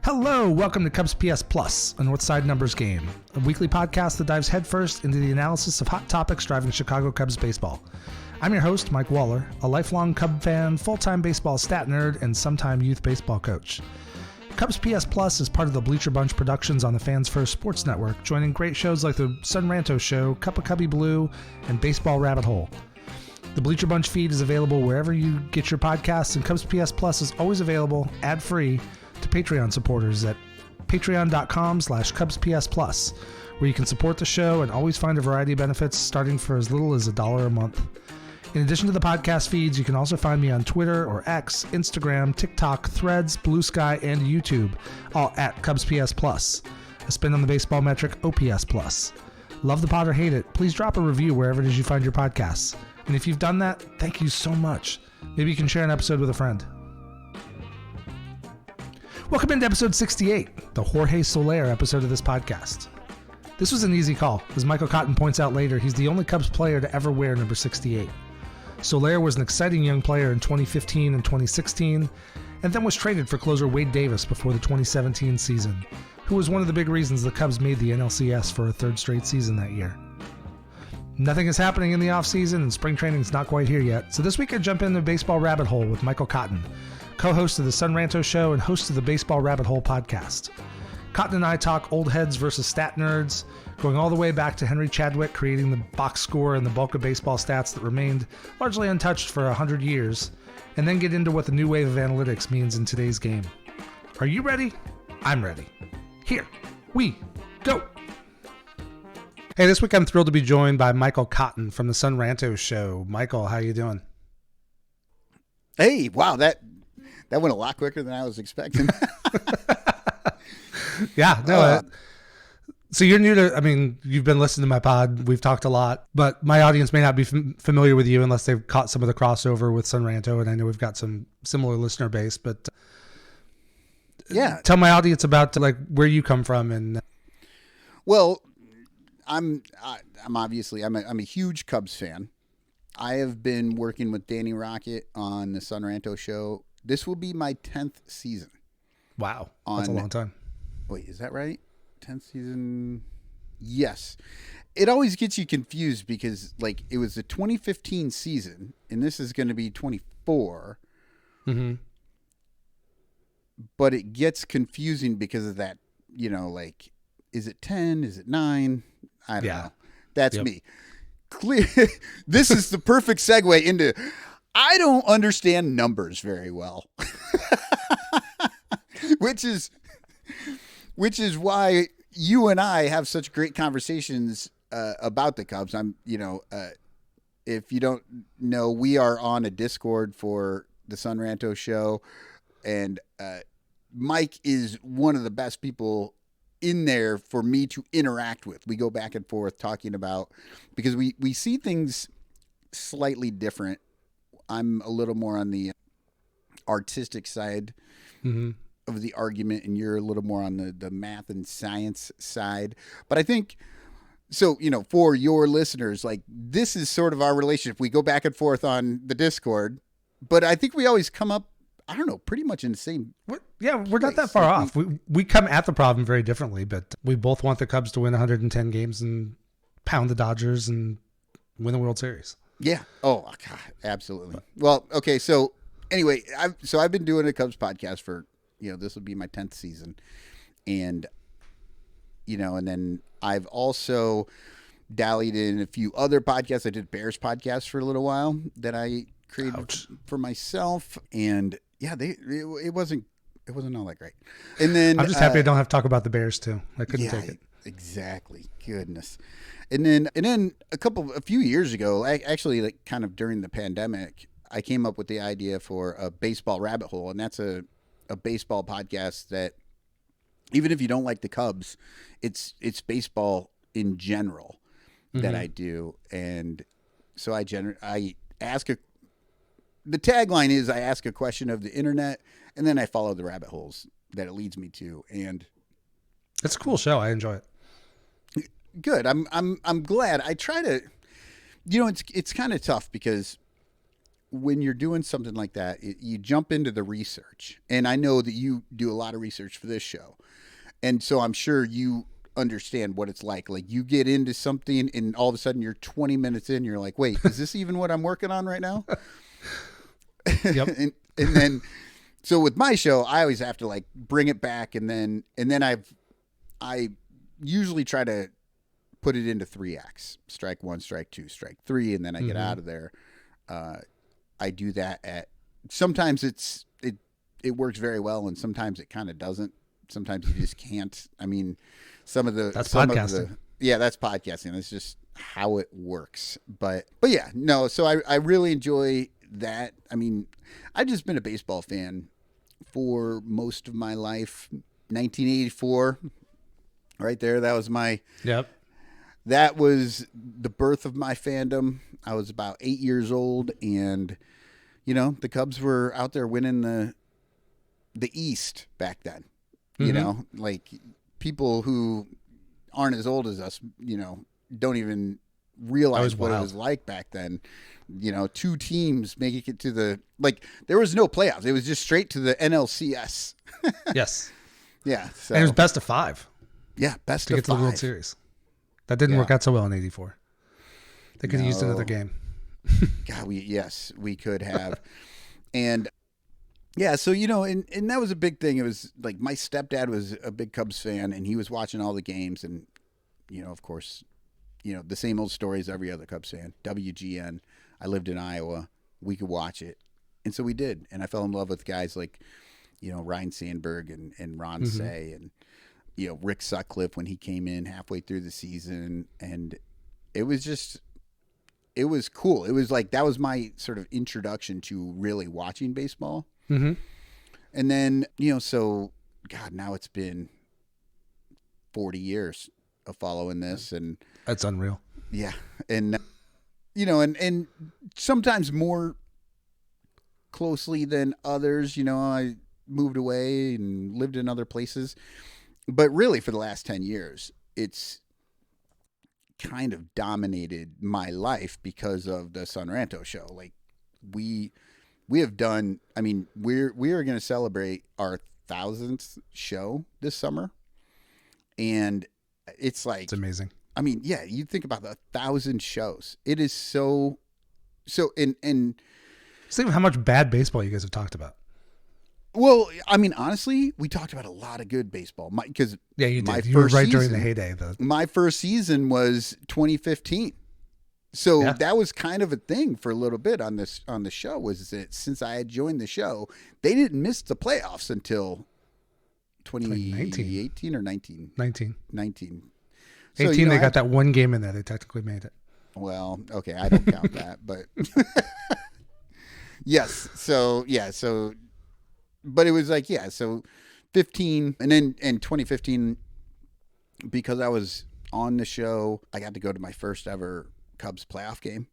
Hello, welcome to Cubs PS Plus, a Northside Numbers game, a weekly podcast that dives headfirst into the analysis of hot topics driving Chicago Cubs baseball. I'm your host, Mike Waller, a lifelong Cub fan, full-time baseball stat nerd, and sometime youth baseball coach. Cubs PS Plus is part of the Bleacher Bunch Productions on the Fans First Sports Network, joining great shows like the Son Ranto Show, Cup of Cubby Blue, and Baseball Rabbit Hole. The Bleacher Bunch feed is available wherever you get your podcasts, and Cubs PS Plus is always available, ad-free, to Patreon supporters at patreon.com/CubsPSPlus, where you can support the show and always find a variety of benefits starting for as little as $1 a month. In addition to the podcast feeds, you can also find me on Twitter or X, Instagram, TikTok, Threads, BlueSky, and YouTube, all at Cubs PS Plus. A spin on the baseball metric, OPS Plus. Love the pod or hate it, please drop a review wherever it is you find your podcasts. And if you've done that, thank you so much. Maybe you can share an episode with a friend. Welcome into episode 68, the Jorge Soler episode of this podcast. This was an easy call. As Michael Cotton points out later, he's the only Cubs player to ever wear number 68. Soler was an exciting young player in 2015 and 2016, and then was traded for closer Wade Davis before the 2017 season, who was one of the big reasons the Cubs made the NLCS for a third straight season that year. Nothing is happening in the offseason, and spring training is not quite here yet, so this week I jump into Baseball Rabbit Hole with Michael Cotton, co-host of the Son Ranto Show and host of the Baseball Rabbit Hole podcast. Cotton and I talk old heads versus stat nerds, going all the way back to Henry Chadwick creating the box score and the bulk of baseball stats that remained largely untouched for 100 years, and then get into what the new wave of analytics means in today's game. Are you ready? I'm ready. Here we go. Hey, this week I'm thrilled to be joined by Michael Cotton from the Son Ranto Show. Michael, how you doing? Hey, wow, that went a lot quicker than I was expecting. Yeah, no. So you're new to, you've been listening to my pod. We've talked a lot, but my audience may not be familiar with you unless they've caught some of the crossover with Son Ranto, and I know we've got some similar listener base, but yeah, tell my audience about where you come from. And well, I'm obviously a huge Cubs fan. I have been working with Danny Rocket on the Son Ranto Show. This will be my 10th season. Wow, that's a long time. Wait, is that right? 10th season? Yes. It always gets you confused because it was the 2015 season, and this is going to be 24. Mm-hmm. But it gets confusing because of that, is it 10? Is it 9? I don't know. That's me. Clear. This is the perfect segue into, I don't understand numbers very well, which is why you and I have such great conversations about the Cubs. If you don't know, we are on a Discord for the Son Ranto Show, and Mike is one of the best people in there for me to interact with. We go back and forth talking about, because we see things slightly different. I'm a little more on the artistic side of the argument, and you're a little more on the math and science side. But I think, so, for your listeners, this is sort of our relationship. We go back and forth on the Discord, but I think we always come up, I don't know, pretty much in the same. We're not that far off. We come at the problem very differently, but we both want the Cubs to win 110 games and pound the Dodgers and win the World Series. Yeah. Oh, God, absolutely. Well, okay. So anyway, I've been doing a Cubs podcast for, this will be my 10th season. And, and then I've also dallied in a few other podcasts. I did Bears podcasts for a little while that I created for myself. And yeah, it wasn't all that great. And then I'm just happy I don't have to talk about the Bears too. I couldn't take it. Exactly. Goodness. And then a few years ago, actually kind of during the pandemic, I came up with the idea for a Baseball Rabbit Hole, and that's a baseball podcast that, even if you don't like the Cubs, it's baseball in general that I do. And so I ask the tagline is, I ask a question of the internet, and then I follow the rabbit holes that it leads me to. And it's a cool show. I enjoy it. Good. I'm glad. I try to, it's kind of tough because when you're doing something like that, you jump into the research. And I know that you do a lot of research for this show. And so I'm sure you understand what it's like. Like you get into something and all of a sudden you're 20 minutes in, you're like, wait, is this even what I'm working on right now? Yep. and then, so with my show, I always have to like bring it back. And then I usually try to put it into 3 acts, strike 1, strike 2, strike 3. And then I get out of there. I do that sometimes it works very well. And sometimes it kind of doesn't. Sometimes you just can't. I mean, that's podcasting. That's podcasting. It's just how it works. But yeah, no. So I really enjoy that. I mean, I've just been a baseball fan for most of my life. 1984, right there. That was that was the birth of my fandom. I was about 8 years old, and the Cubs were out there winning the East back then. You know, like people who aren't as old as us, don't even realize what it was like back then. 2 teams making it to there was no playoffs. It was just straight to the NLCS. Yes. Yeah. So. And it was best of 5. Yeah. Best to of 5. get to the World Series. That didn't work out so well in 84. They could have used another game. God, we could have. And yeah, so, and that was a big thing. It was like my stepdad was a big Cubs fan, and he was watching all the games. And, of course, the same old stories every other Cubs fan. WGN. I lived in Iowa. We could watch it. And so we did. And I fell in love with guys like, Ryan Sandberg and Ron Say and, Rick Sutcliffe when he came in halfway through the season. And it was cool. It was like, that was my sort of introduction to really watching baseball. Mm-hmm. And then, so God, now it's been 40 years of following this, and that's unreal. Yeah. And, and sometimes more closely than others, I moved away and lived in other places, but really for the last 10 years, it's kind of dominated my life because of the Son Ranto show. Like we have done, I mean, we are going to celebrate our 1,000th show this summer. And it's like, it's amazing. I mean, yeah, you think about the 1,000 shows. It is so, and think of how much bad baseball you guys have talked about. Well, I mean, honestly, we talked about a lot of good baseball. Because yeah, you did. You were right during the heyday. My first season was 2015. So that was kind of a thing for a little bit on the show, was that since I had joined the show, they didn't miss the playoffs until 2018 or 19. 19. So, 18, they got that one game in there. They technically made it. Well, okay, I don't count that, but yes. So, yeah, but it was like, so 15, and then in 2015, because I was on the show, I got to go to my first ever Cubs playoff game.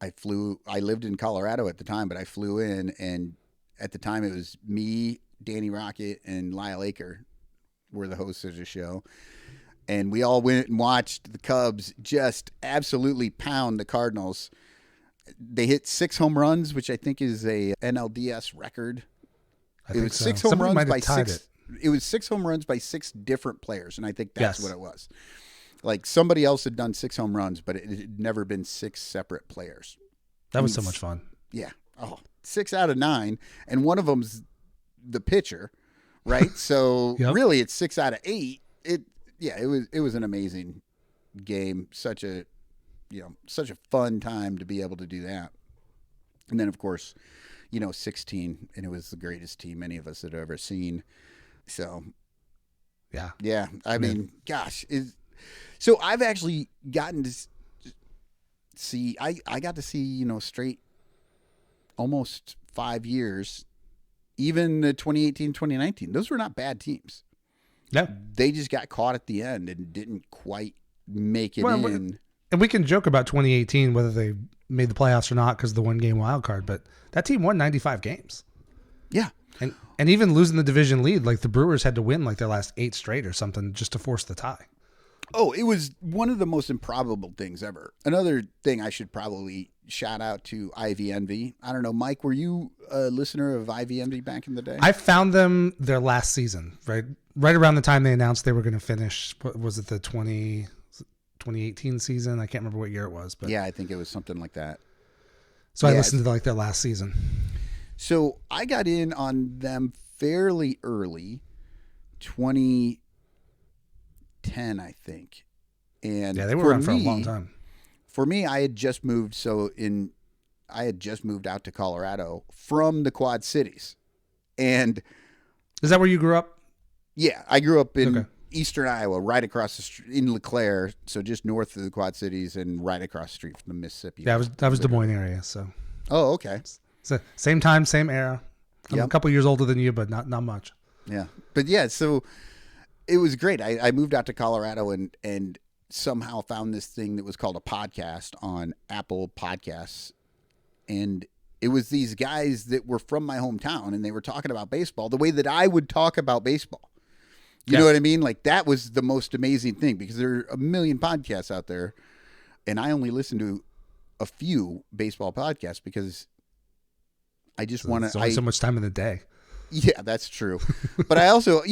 I lived in Colorado at the time, but I flew in, and at the time it was me, Danny Rocket, and Lyle Aker were the hosts of the show. And we all went and watched the Cubs just absolutely pound the Cardinals. They hit 6 home runs, which I think is a NLDS record. It was 6 home runs by 6. It was 6 home runs by 6 different players, and I think that's what it was. Like somebody else had done 6 home runs, but it had never been 6 separate players. That was so much fun. Yeah. 6 out of 9, and one of them's the pitcher, right? So really, it's 6 out of 8. It was an amazing game. Such a fun time to be able to do that. And then of course, 16, and it was the greatest team any of us had ever seen. So yeah. I mean, gosh, so I've actually gotten to see. I got to see straight almost 5 years. Even the 2018, 2019, those were not bad teams. No. They just got caught at the end and didn't quite make it in. And we can joke about 2018, whether they made the playoffs or not because of the one-game wild card, but that team won 95 games. Yeah. And even losing the division lead, like the Brewers had to win like their last 8 straight or something just to force the tie. Oh, it was one of the most improbable things ever. Another thing I should probably shout out to IVNV. I don't know, Mike, were you a listener of IVNV back in the day? I found them their last season, right around the time they announced they were going to finish. What was it, the 2018 season? I can't remember what year it was, but yeah, I think it was something like that. So I listened to like their last season. So I got in on them fairly early, 2010, I think. And yeah, they were around for a long time. For me, I had just moved out to Colorado from the Quad Cities. And is that where you grew up? Yeah, I grew up in eastern Iowa, right across the street in LeClaire, so just north of the Quad Cities and right across the street from the Mississippi. Yeah, that was Des Moines area, so. Oh, okay. So same time, same era. I'm a couple years older than you, but not much. Yeah. But yeah, so it was great. I moved out to Colorado and somehow found this thing that was called a podcast on Apple Podcasts. And it was these guys that were from my hometown, and they were talking about baseball the way that I would talk about baseball. You know what I mean? Like, that was the most amazing thing, because there are a million podcasts out there, and I only listen to a few baseball podcasts because I just want to. There's only so much time in the day. Yeah, that's true. But I also,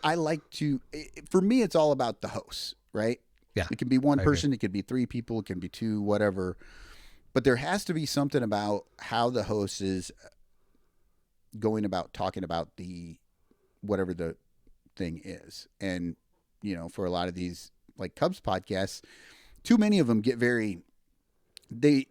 I like to. For me, it's all about the hosts, right? Yeah, it can be one person, it could be three people, it can be two, whatever. But there has to be something about how the host is going about talking about the whatever the thing is. And, for a lot of these like Cubs podcasts, too many of them get very they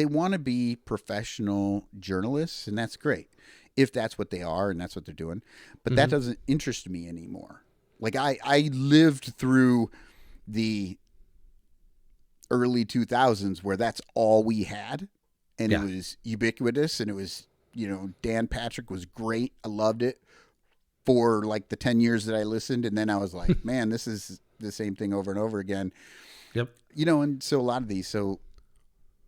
want to be professional journalists, and that's great if that's what they are and that's what they're doing. But that doesn't interest me anymore. Like I lived through the early 2000s where that's all we had, and it was ubiquitous, and it was, Dan Patrick was great. I loved it for like the 10 years that I listened. And then I was like, man, this is the same thing over and over again. Yep. And so a lot of these, so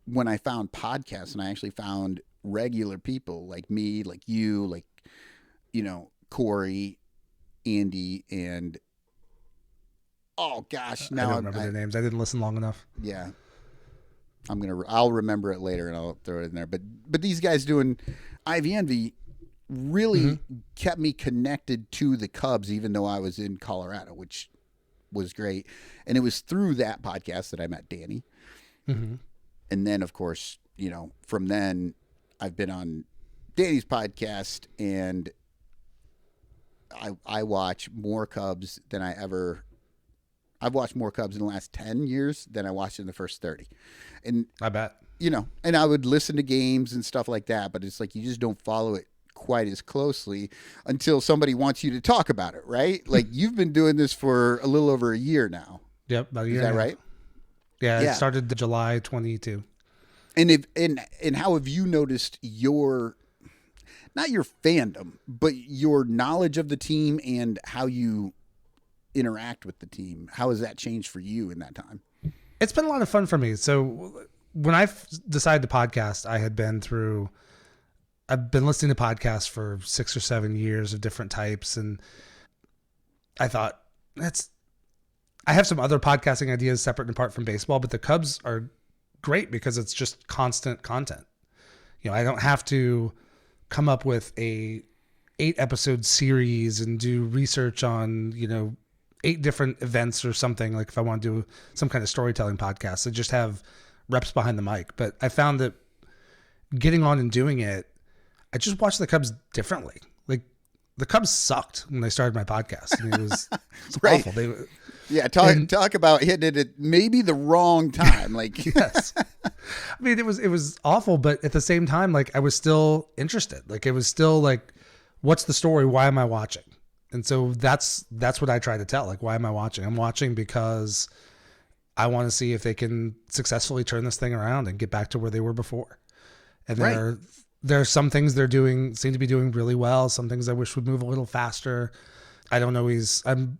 when I found podcasts and I actually found regular people like me, like you, like, Corey, Andy, and oh gosh, now I don't remember their names. I didn't listen long enough. Yeah. I'll remember it later and I'll throw it in there. But these guys doing IVNV really kept me connected to the Cubs, even though I was in Colorado, which was great. And it was through that podcast that I met Danny. Mm-hmm. And then, of course, from then I've been on Danny's podcast, and I watch more Cubs than I've watched more Cubs in the last 10 years than I watched in the first 30. And I bet, and I would listen to games and stuff like that, but it's like, you just don't follow it quite as closely until somebody wants you to talk about it, right? Like, you've been doing this for a little over a year now. Yep. About a year. Is that right? Yeah. It started July 22. And how have you noticed not your fandom, but your knowledge of the team and how you interact with the team? How has that changed for you in that time? It's been a lot of fun for me. So when I decided to podcast, I've been listening to podcasts for 6 or 7 years of different types. And I thought, I have some other podcasting ideas separate and apart from baseball, but the Cubs are great because it's just constant content. I don't have to come up with a 8-episode series and do research on, 8 different events or something. Like if I want to do some kind of storytelling podcast, I just have reps behind the mic. But I found that getting on and doing it, I just watch the Cubs differently. Like, the Cubs sucked when I started my podcast. I mean, it was right. awful. Talk about hitting it at maybe the wrong time. Like, yes. I mean, it was awful, but at the same time, like, I was still interested. Like, it was still like, what's the story? Why am I watching? And so that's what I try to tell. Like, why am I watching? I'm watching because I want to see if they can successfully turn this thing around and get back to where they were before. And there are some things seem to be doing really well. Some things I wish would move a little faster. I don't know. I don't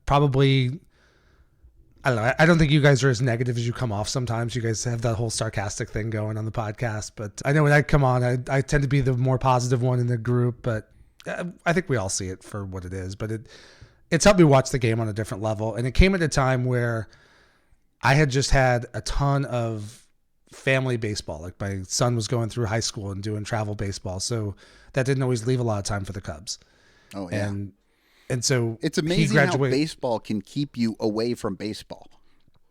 know. I don't think you guys are as negative as you come off sometimes. You guys have that whole sarcastic thing going on the podcast. But I know when I come on, I tend to be the more positive one in the group. But I think we all see it for what it is. But it's helped me watch the game on a different level. And it came at a time where I had just had a ton of family baseball. Like my son was going through high school and doing travel baseball. So that didn't always leave a lot of time for the Cubs. Oh, yeah. And so it's amazing how baseball can keep you away from baseball.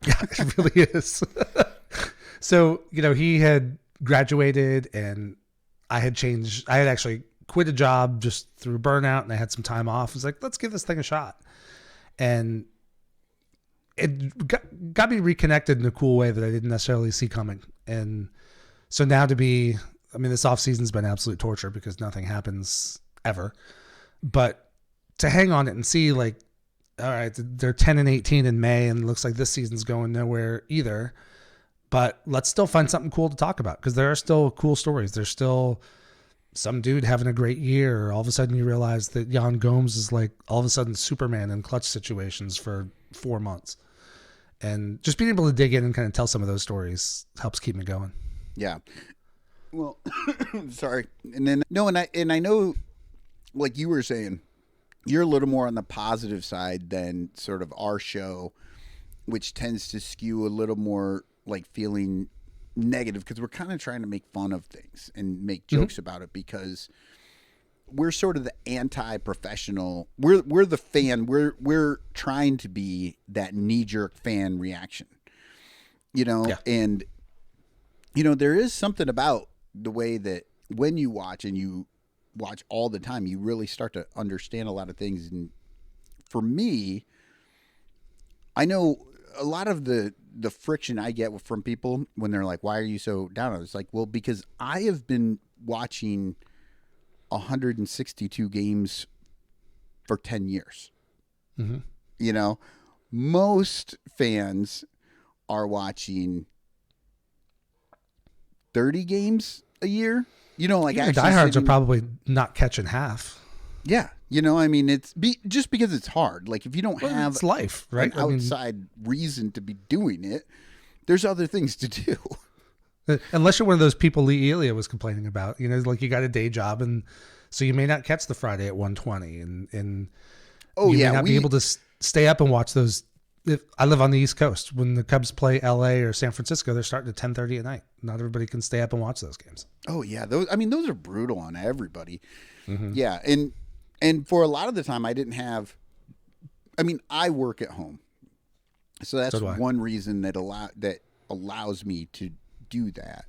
Yeah, it really is. So, he had graduated and I had actually quit a job just through burnout and I had some time off. I was like, let's give this thing a shot. And it got me reconnected in a cool way that I didn't necessarily see coming. And so now this off season's been absolute torture because nothing happens ever, but to hang on it and see like, all right, they're 10-18 in May and it looks like this season's going nowhere either, but let's still find something cool to talk about because there are still cool stories. There's still some dude having a great year. All of a sudden you realize that Jan Gomes is like all of a sudden Superman in clutch situations for 4 months. And just being able to dig in and kind of tell some of those stories helps keep me going. Yeah. Well, sorry. And then, no, and I know, like you were saying, you're a little more on the positive side than sort of our show, which tends to skew a little more like feeling negative because we're kind of trying to make fun of things and make jokes about it because we're sort of the anti-professional. We're the fan. We're trying to be that knee-jerk fan reaction, Yeah. And there is something about the way that when you watch and you watch all the time, you really start to understand a lot of things. And for me, I know a lot of the friction I get from people when they're like, why are you so down on it? It's like, well, because I have been watching 162 games for 10 years. Mm-hmm. Most fans are watching 30 games a year. Like the diehards are probably not catching half. Yeah. It's just because it's hard. Like if you don't have it's life, right? An outside reason to be doing it, there's other things to do. Unless you're one of those people Lee Elia was complaining about, like you got a day job and so you may not catch the Friday at 1:20 and you may not be able to stay up and watch those. If I live on the East Coast, when the Cubs play LA or San Francisco, they're starting at 10:30 at night. Not everybody can stay up and watch those games. Oh yeah. Those are brutal on everybody. Mm-hmm. Yeah. And for a lot of the time I work at home. So that's one reason that allows me to do that.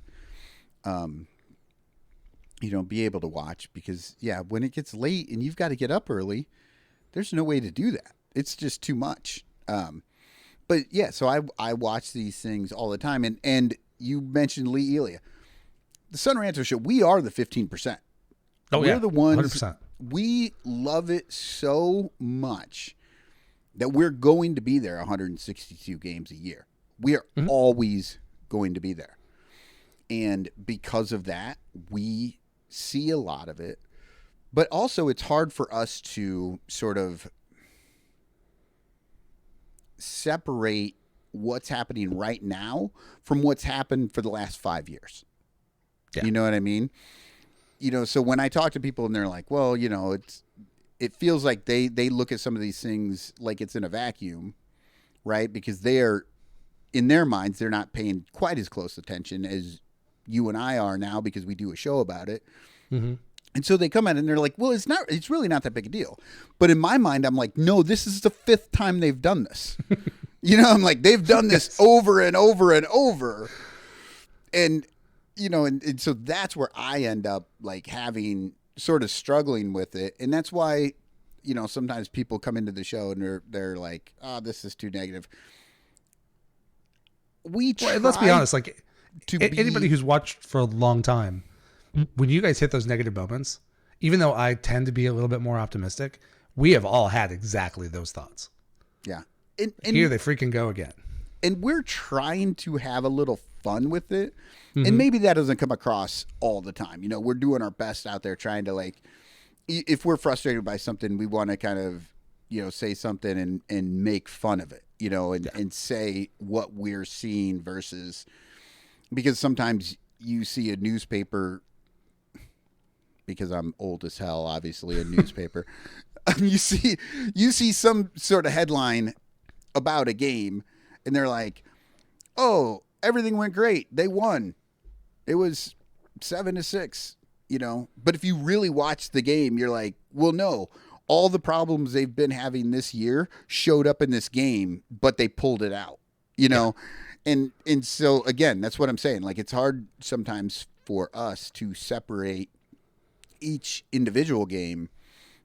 Be able to watch because when it gets late and you've got to get up early, there's no way to do that. It's just too much. But yeah, so I watch these things all the time. And you mentioned Lee Elia, the Son Ranto show. We are the 15%. We're the ones. 100%. We love it so much that we're going to be there 162 games a year. We are always going to be there. And because of that, we see a lot of it. But also it's hard for us to sort of separate what's happening right now from what's happened for the last 5 years. Yeah. You know what I mean? So when I talk to people and they're like, well, it feels like they look at some of these things like it's in a vacuum, right? Because in their minds, they're not paying quite as close attention as you and I are now because we do a show about it. Mm-hmm. And so they come in and they're like, well, it's really not that big a deal. But in my mind, I'm like, no, this is the 5th time they've done this. I'm like, they've done this over and over and over. And, and so that's where I end up like having sort of struggling with it. And that's why, sometimes people come into the show and they're like, oh, this is too negative. Let's be honest. Like anybody who's watched for a long time, when you guys hit those negative moments, even though I tend to be a little bit more optimistic, we have all had exactly those thoughts. Yeah. And here they freaking go again. And we're trying to have a little fun with it. Mm-hmm. And maybe that doesn't come across all the time. We're doing our best out there trying to like, if we're frustrated by something, we want to kind of, say something and make fun of it, and say what we're seeing versus, because sometimes you see a newspaper, because I'm old as hell, obviously a newspaper, You see some sort of headline about a game, and they're like, "Oh, everything went great. They won. It was 7-6." But if you really watch the game, you're like, "Well, no. All the problems they've been having this year showed up in this game, but they pulled it out." Yeah. And so again, that's what I'm saying. Like, it's hard sometimes for us to separate each individual game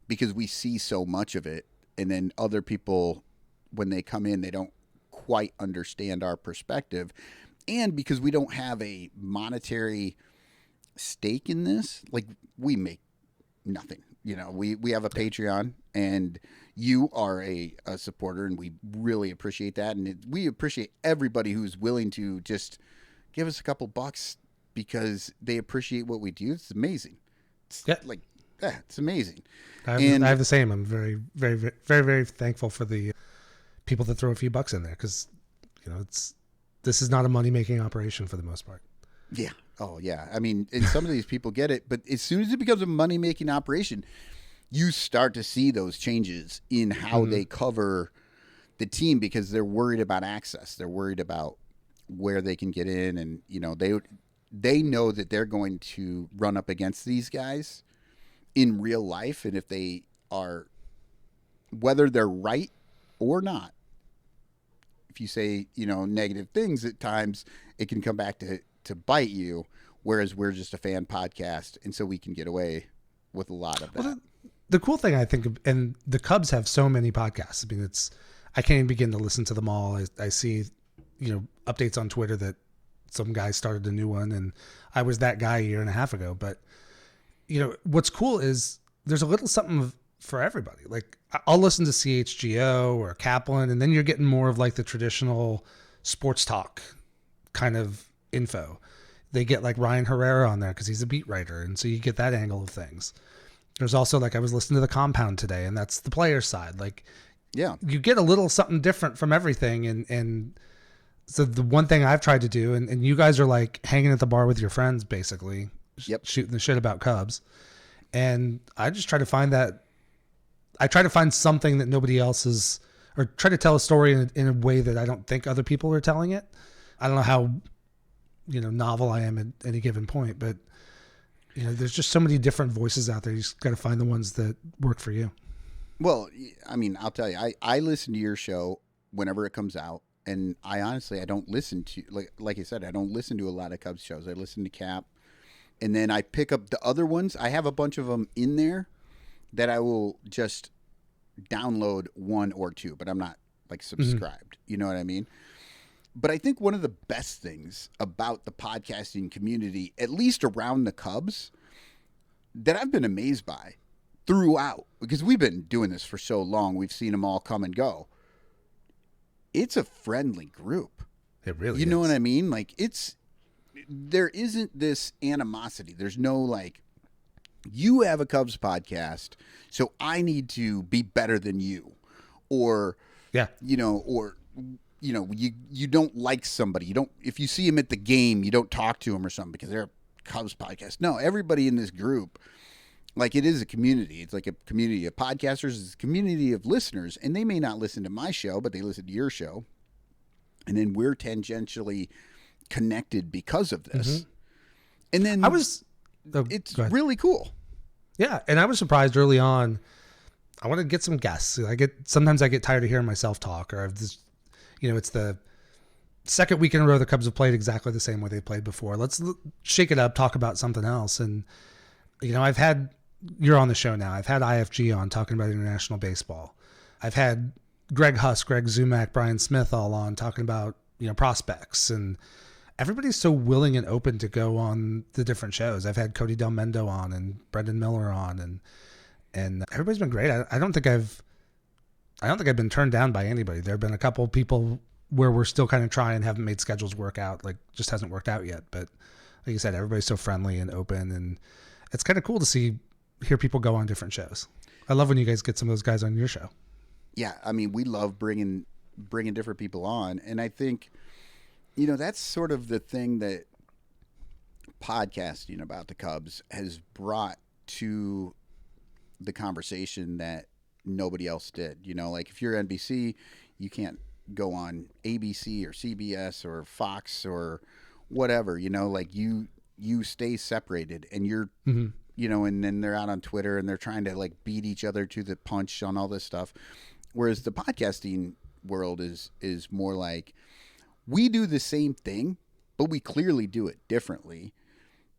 because we see so much of it, and then other people, when they come in, they don't quite understand our perspective, and because we don't have a monetary stake in this, like, we make nothing. We have a Patreon, and you are a supporter, and we really appreciate that, and we appreciate everybody who's willing to just give us a couple bucks because they appreciate what we do. It's amazing. It's it's amazing. I have the same. I'm very, very, very, very, very thankful for the people that throw a few bucks in there, because this is not a money making operation for the most part. Yeah. Oh yeah. I mean, and some of these people get it, but as soon as it becomes a money making operation, you start to see those changes in how they cover the team, because they're worried about access. They're worried about where they can get in, and they know that they're going to run up against these guys in real life, and if they are, whether they're right or not, if you say negative things at times, it can come back to bite you. Whereas we're just a fan podcast, and so we can get away with a lot of that. Well, the cool thing, I think, and the Cubs have so many podcasts. I mean, I can't even begin to listen to them all. I see, updates on Twitter that some guy started a new one, and I was that guy a year and a half ago. But, what's cool is there's a little something for everybody. Like, I'll listen to CHGO or Kaplan, and then you're getting more of like the traditional sports talk kind of info. They get like Ryan Herrera on there because he's a beat writer, and so you get that angle of things. There's also, like, I was listening to The Compound today, and that's the player side. Like, yeah, you get a little something different from everything. And so the one thing I've tried to do, and you guys are like hanging at the bar with your friends, basically, shooting the shit about Cubs. And I just try to find that. I try to find something that nobody else is, or try to tell a story in a way that I don't think other people are telling it. I don't know how, novel I am at any given point, but there's just so many different voices out there. You just got to find the ones that work for you. Well, I mean, I'll tell you, I listen to your show whenever it comes out, and I don't listen to, like I said, I don't listen to a lot of Cubs shows. I listen to Cap, and then I pick up the other ones. I have a bunch of them in there that I will just download one or two, but I'm not like subscribed. You know what I mean? But I think one of the best things about the podcasting community, at least around the Cubs, that I've been amazed by throughout, because we've been doing this for so long, we've seen them all come and go. It's a friendly group. It really is. You know what I mean? Like, there isn't this animosity. There's no like, you have a Cubs podcast, so I need to be better than you. Or, you don't like somebody. You don't, if you see him at the game, you don't talk to him or something because they're a Cubs podcast. No, everybody in this group, like, it is a community. It's like a community of podcasters. It's a community of listeners, and they may not listen to my show, but they listen to your show. And then we're tangentially connected because of this. And then it's really cool. Yeah. And I was surprised early on. I want to get some guests. Sometimes I get tired of hearing myself talk, or I've just, it's the second week in a row the Cubs have played exactly the same way they played before. Let's shake it up, talk about something else. And, you're on the show now. I've had IFG on talking about international baseball. I've had Greg Huss, Greg Zumack, Brian Smith all on talking about, prospects, and everybody's so willing and open to go on the different shows. I've had Cody Del Mendo on and Brendan Miller on, and everybody's been great. I don't think I've been turned down by anybody. There have been a couple of people where we're still kind of trying, haven't made schedules work out, like just hasn't worked out yet. But like you said, everybody's so friendly and open, and it's kind of cool to hear people go on different shows. I love when you guys get some of those guys on your show. Yeah, I mean, we love bringing different people on, and I think, that's sort of the thing that podcasting about the Cubs has brought to the conversation that nobody else did. You know, like if you're NBC, you can't go on ABC or CBS or Fox or whatever, you know, like you stay separated, and you're, you know, and then they're out on Twitter and they're trying to like beat each other to the punch on all this stuff. Whereas the podcasting world is more like, we do the same thing, but we clearly do it differently.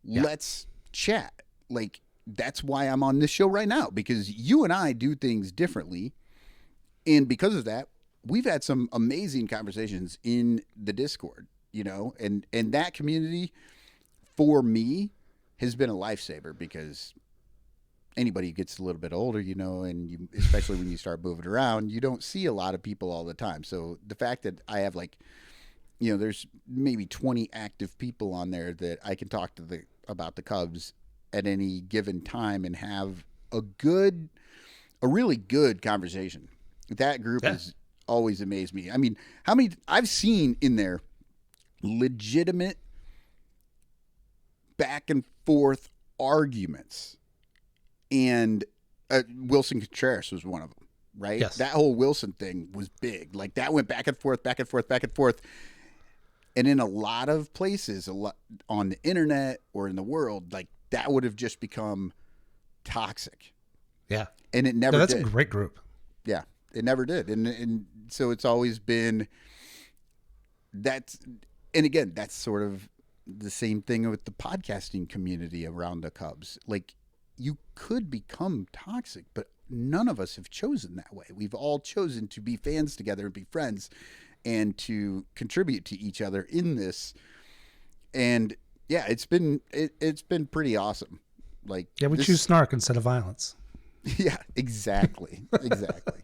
Yeah. Let's chat. Like, that's why I'm on this show right now, because you and I do things differently. And because of that, we've had some amazing conversations in the Discord, you know, and that community for me has been a lifesaver, because anybody who gets a little bit older, you know, and you, especially when you start moving around, you don't see a lot of people all the time. So the fact that I have, like, you know, there's maybe 20 active people on there that I can talk to about the Cubs at any given time and have a really good conversation. That group has always amazed me. I mean, how many I've seen in there legitimate back and forth arguments, and Wilson Contreras was one of them, right? Yes. That whole Wilson thing was big. Like, that went back and forth, back and forth, back and forth. And in a lot of places, on the internet or in the world, like, that would have just become toxic. Yeah. And it never that's did. A great group. Yeah, it never did. And so it's always been that. And again, that's sort of the same thing with the podcasting community around the Cubs. Like, you could become toxic, but none of us have chosen that way. We've all chosen to be fans together and be friends and to contribute to each other in this. And yeah, it's been pretty awesome. Like, yeah, we choose snark instead of violence. Yeah, exactly. Exactly.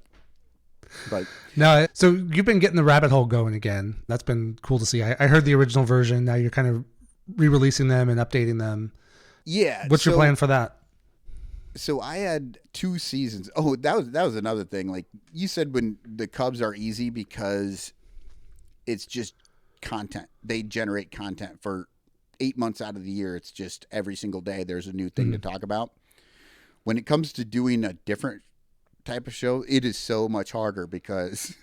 But no, so you've been getting the rabbit hole going again. That's been cool to see. I heard the original version. Now you're kind of re-releasing them and updating them. Yeah. What's your plan for that? So I had 2 seasons. Oh, that was another thing. Like you said, when the Cubs are easy because it's just content. They generate content for 8 months out of the year. It's just every single day there's a new thing to talk about. When it comes to doing a different type of show, it is so much harder, because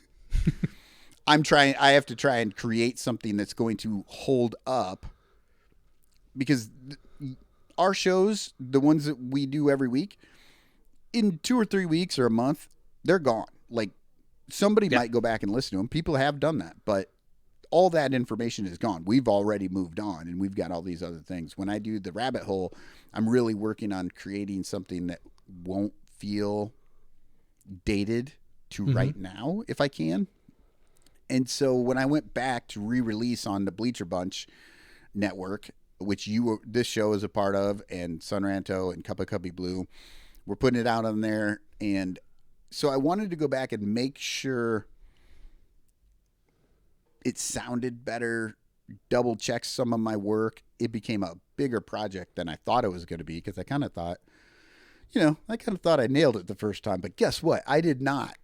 I have to try and create something that's going to hold up, because our shows, the ones that we do every week, in 2 or 3 weeks or a month, they're gone. Like, somebody might go back and listen to them. People have done that, but all that information is gone. We've already moved on, and we've got all these other things. When I do the rabbit hole, I'm really working on creating something that won't feel dated to right now, if I can. And so when I went back to re-release on the Bleacher Bunch network, which this show is a part of, and Son Ranto and Cup of Cubby Blue, we're putting it out on there. And so I wanted to go back and make sure it sounded better, double check some of my work. It became a bigger project than I thought it was going to be, because I kind of thought I nailed it the first time, but guess what? I did not.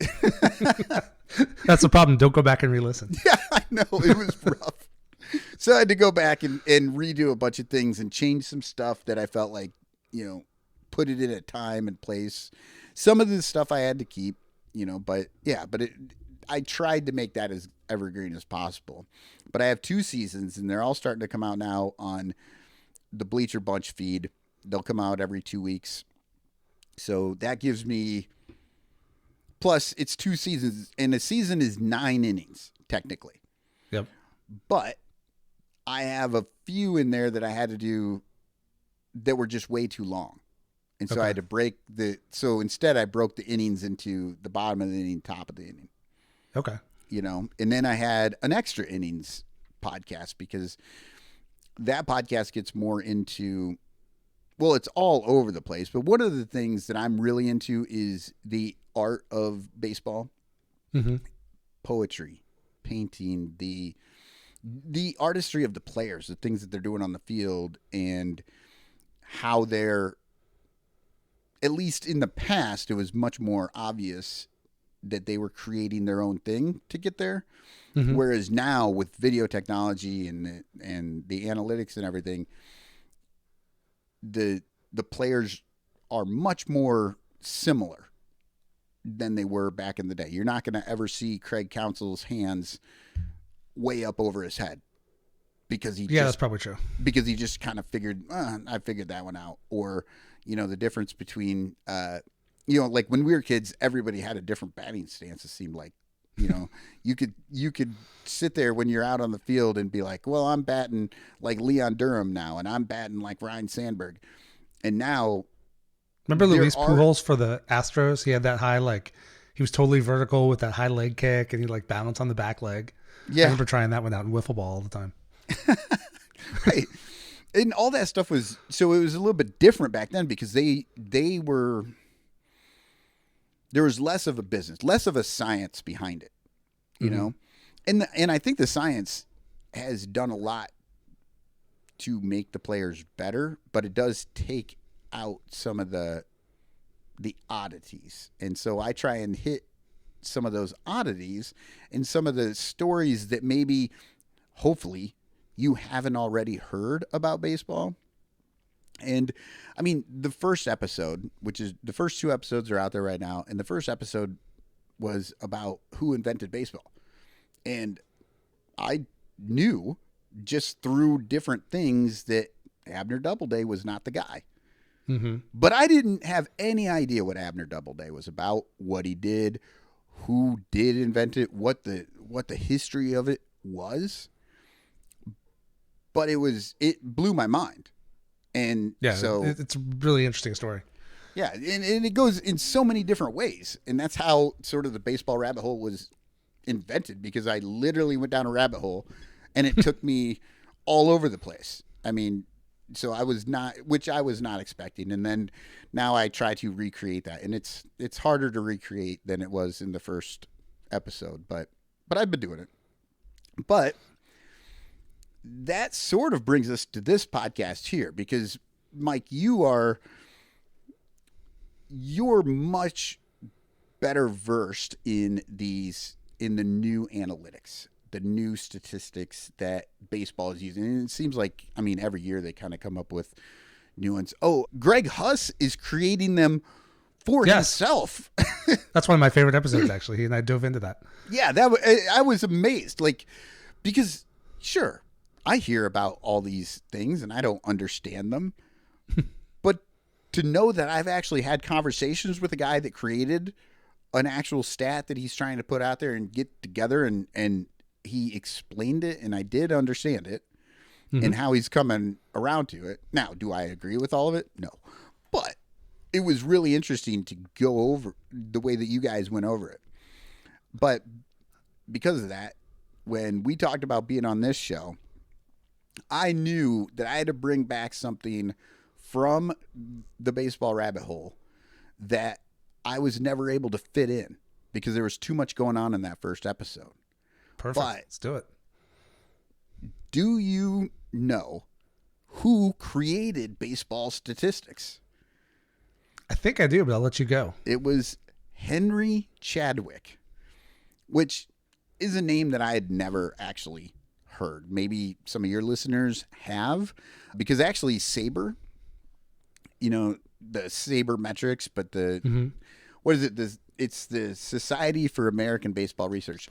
That's the problem. Don't go back and re-listen. Yeah, I know. It was rough. So I had to go back and redo a bunch of things and change some stuff that I felt like, you know, put it in a time and place. Some of the stuff I had to keep, you know, but yeah, I tried to make that as evergreen as possible. But I have 2 seasons, and they're all starting to come out now on the Bleacher Bunch feed. They'll come out every 2 weeks. So that gives me, plus it's 2 seasons, and a season is 9 innings, technically. Yep. But I have a few in there that I had to do that were just way too long. And so I had to break so instead I broke the innings into the bottom of the inning, top of the inning. Okay. You know, and then I had an extra innings podcast, because that podcast gets more into, well, it's all over the place. But one of the things that I'm really into is the art of baseball, poetry, painting, the artistry of the players, the things that they're doing on the field, and how they're, at least in the past, it was much more obvious that they were creating their own thing to get there. Whereas now, with video technology and the analytics and everything, the players are much more similar than they were back in the day. You're not going to ever see Craig Counsell's hands way up over his head because that's probably true. Because he just kind of figured, I figured that one out. Or, the difference between, like when we were kids, everybody had a different batting stance. It seemed like, you could sit there when you're out on the field and be like, well, I'm batting like Leon Durham now, and I'm batting like Ryan Sandberg. And now, remember Luis Pujols for the Astros? He had that high, he was totally vertical with that high leg kick, and he balanced on the back leg. Yeah. I remember trying that one out in wiffle ball all the time. Right. And all that stuff was, so it was a little bit different back then because there was less of a business, less of a science behind it, you know? And I think the science has done a lot to make the players better, but it does take out some of the oddities. And so I try and hit some of those oddities and some of the stories that maybe, hopefully, you haven't already heard about baseball. And I mean, the first episode, which is the first 2 episodes are out there right now. And the first episode was about who invented baseball. And I knew just through different things that Abner Doubleday was not the guy. Mm-hmm. But I didn't have any idea what Abner Doubleday was about, what he did, who did invent it, what the history of it was. But it blew my mind. And so it's a really interesting story. Yeah, and it goes in so many different ways. And that's how sort of the baseball rabbit hole was invented, because I literally went down a rabbit hole and it took me all over the place. I mean, so I was not expecting. And then now I try to recreate that. And it's harder to recreate than it was in the first episode, but I've been doing it. But that sort of brings us to this podcast here, because Mike, you're much better versed in the new analytics, the new statistics that baseball is using. And it seems like, I mean, every year they kind of come up with new ones. Oh, Greg Huss is creating them for himself. That's one of my favorite episodes, actually. He and I dove into that. Yeah, I was amazed. Because sure, I hear about all these things and I don't understand them. But to know that I've actually had conversations with a guy that created an actual stat that he's trying to put out there and get together, and he explained it and I did understand it, and how he's coming around to it. Now, do I agree with all of it? No. But it was really interesting to go over the way that you guys went over it. But because of that, when we talked about being on this show, I knew that I had to bring back something from the baseball rabbit hole that I was never able to fit in because there was too much going on in that first episode. Perfect. But let's do it. Do you know who created baseball statistics? I think I do, but I'll let you go. It was Henry Chadwick, which is a name that I had never actually heard. Maybe some of your listeners have, because actually SABR, the SABR metrics, but what is it? It's the Society for American Baseball Research.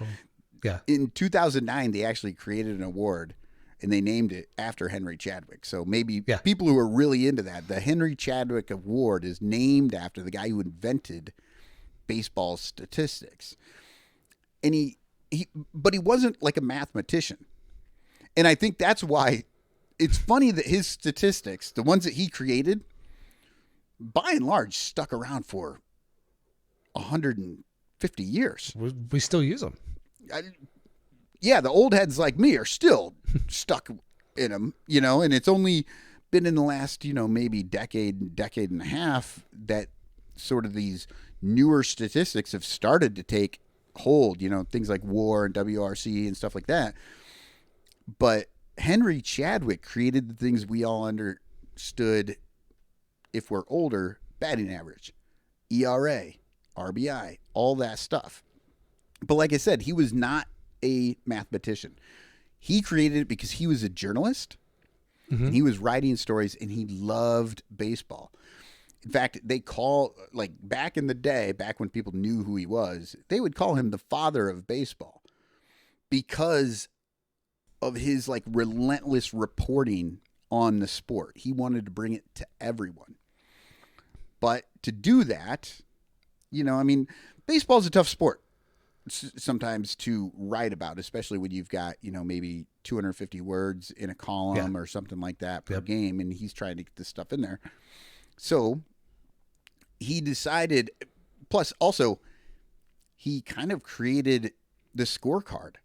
Yeah. In 2009, they actually created an award and they named it after Henry Chadwick. So maybe people who are really into that, the Henry Chadwick Award is named after the guy who invented baseball statistics. And but he wasn't like a mathematician. And I think that's why it's funny that his statistics, the ones that he created, by and large, stuck around for 150 years. We still use them. The old heads like me are still stuck in them, and it's only been in the last, maybe decade and a half that sort of these newer statistics have started to take hold, things like WAR and WRC and stuff like that. But Henry Chadwick created the things we all understood if we're older: batting average, ERA, RBI, all that stuff. But like I said, he was not a mathematician. He created it because he was a journalist and he was writing stories and he loved baseball. In fact, they call, like, back in the day, back when people knew who he was, they would call him the father of baseball because of his, like, relentless reporting on the sport. He wanted to bring it to everyone. But to do that, you know, I mean, baseball's a tough sport sometimes to write about, especially when you've got, you know, maybe 250 words in a column or something like that per game, and he's trying to get this stuff in there. So he decided, plus also, he kind of created the scorecard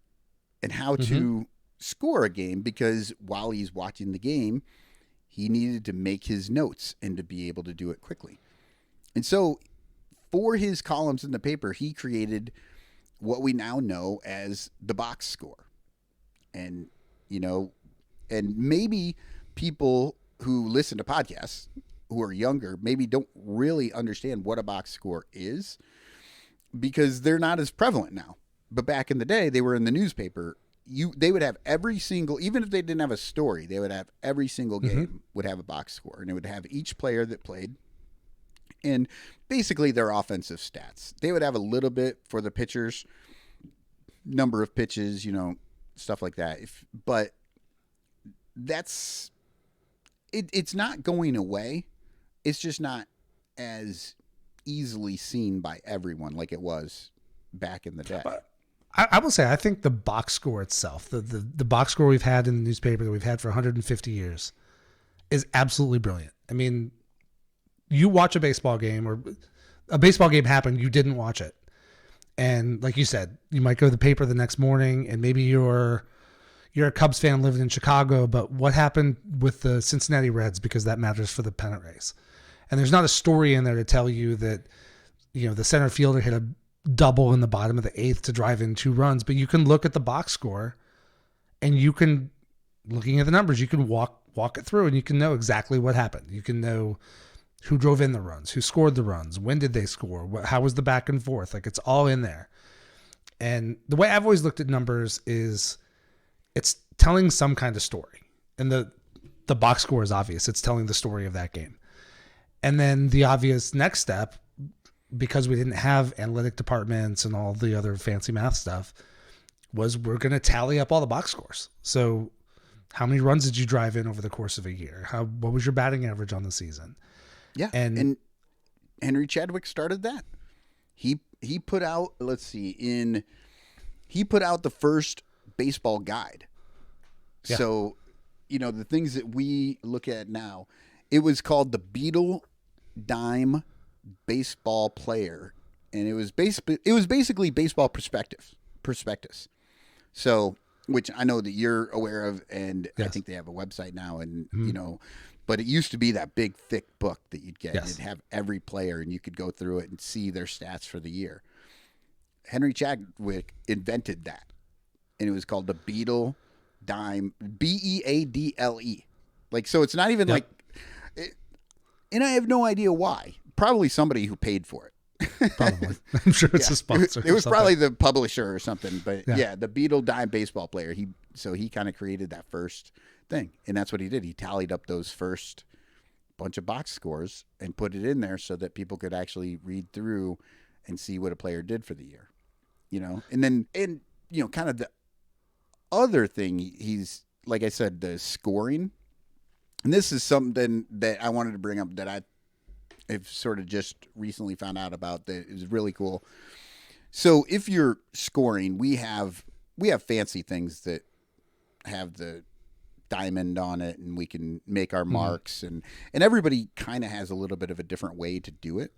and how to score a game, because while he's watching the game, he needed to make his notes and to be able to do it quickly. And so for his columns in the paper, he created what we now know as the box score. And, you know, and maybe people who listen to podcasts who are younger maybe don't really understand what a box score is because they're not as prevalent now. But back in the day, they were in the newspaper. They would have every single, even if they didn't have a story, they would have every single game would have a box score, and it would have each player that played and basically their offensive stats. They would have a little bit for the pitchers, number of pitches, you know, stuff like that. But that's it's not going away. It's just not as easily seen by everyone like it was back in the day. I will say, I think the box score itself, the box score we've had in the newspaper that we've had for 150 years is absolutely brilliant. I mean, you watch a baseball game, or a baseball game happened, you didn't watch it. And like you said, you might go to the paper the next morning, and maybe you're a Cubs fan living in Chicago, but what happened with the Cincinnati Reds, because that matters for the pennant race. And there's not a story in there to tell you that, you know, the center fielder hit a double in the bottom of the eighth to drive in 2 runs, but you can look at the box score and you can, looking at the numbers, you can walk it through and you can know exactly what happened. You can know who drove in the runs, who scored the runs, when did they score, how was the back and forth. Like, it's all in there. And the way I've always looked at numbers is it's telling some kind of story. And the box score is obvious. It's telling the story of that game. And then the obvious next step, because we didn't have analytic departments and all the other fancy math stuff, was we're going to tally up all the box scores. So how many runs did you drive in over the course of a year? What was your batting average on the season? Yeah. And Henry Chadwick started that. He put out, he put out the first baseball guide. Yeah. So, you know, the things that we look at now, it was called the Beetle Dime Baseball Player, and it was basically baseball prospectus. So, which I know that you're aware of, and yes. I think they have a website now, and you know, but it used to be that big thick book that you'd get. Yes. It'd have every player, and you could go through it and see their stats for the year. Henry Chadwick invented that, and it was called the Beetle Dime, Beadle. Like, so it's not even like, and I have no idea why. Probably somebody who paid for it. Probably. I'm sure it's a sponsor. It was probably the publisher or something. But yeah, the Beetle Dime Baseball Player. He kind of created that first thing. And that's what he did. He tallied up those first bunch of box scores and put it in there so that people could actually read through and see what a player did for the year. You know? And you know, kind of the other thing, he's, like I said, the scoring. And this is something that I wanted to bring up that I've sort of just recently found out about that is really cool. So if you're scoring, we have fancy things that have the diamond on it, and we can make our marks, and everybody kind of has a little bit of a different way to do it.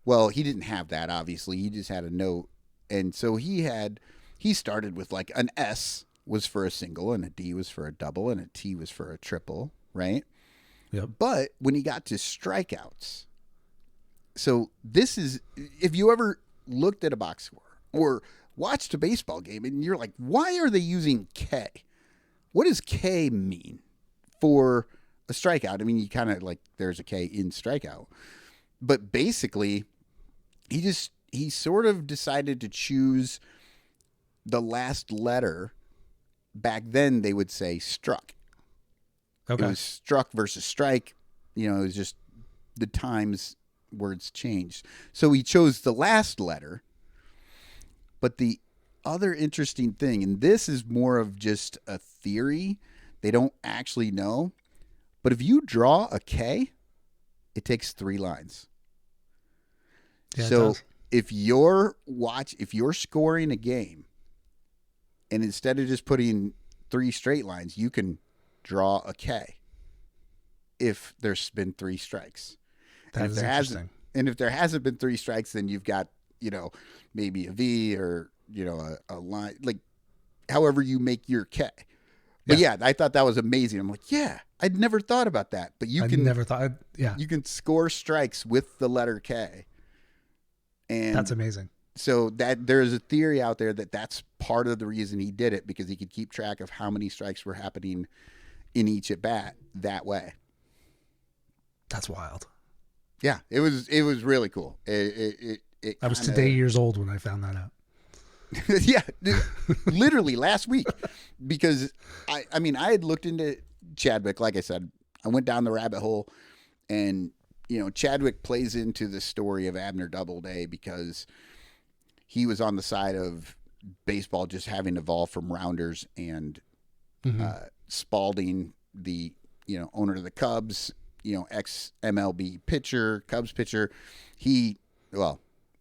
Well, he didn't have that, obviously. He just had a note. And so he started with, like, an S was for a single, and a D was for a double, and a T was for a triple, right? Yep. But when he got to strikeouts, so this is, if you ever looked at a box score or watched a baseball game and you're like, why are they using K? What does K mean for a strikeout? I mean, you kind of like, there's a K in strikeout, but basically he sort of decided to choose the last letter. Back then they would say struck. Okay. It was struck versus strike. You know, it was just the times words changed. So he chose the last letter. But the other interesting thing, and this is more of just a theory, they don't actually know, but if you draw a K, it takes 3 lines. Yeah, so if you're scoring a game, and instead of just putting 3 straight lines, you can draw a K if there's been 3 strikes. That is interesting. And if there hasn't been 3 strikes, then you've got, maybe a V or, a line, like however you make your K. But yeah, I thought that was amazing. I'm like, yeah, I'd never thought about that. But you can score strikes with the letter K. And that's amazing. So that there's a theory out there that that's part of the reason he did it, because he could keep track of how many strikes were happening in each at bat that way. That's wild. Yeah, it was really cool. I was today years old when I found that out. Yeah, literally last week, because I had looked into Chadwick. Like I said, I went down the rabbit hole, and Chadwick plays into the story of Abner Doubleday because he was on the side of baseball just having evolved from rounders, and Spalding, the owner of the Cubs, ex MLB pitcher, Cubs pitcher,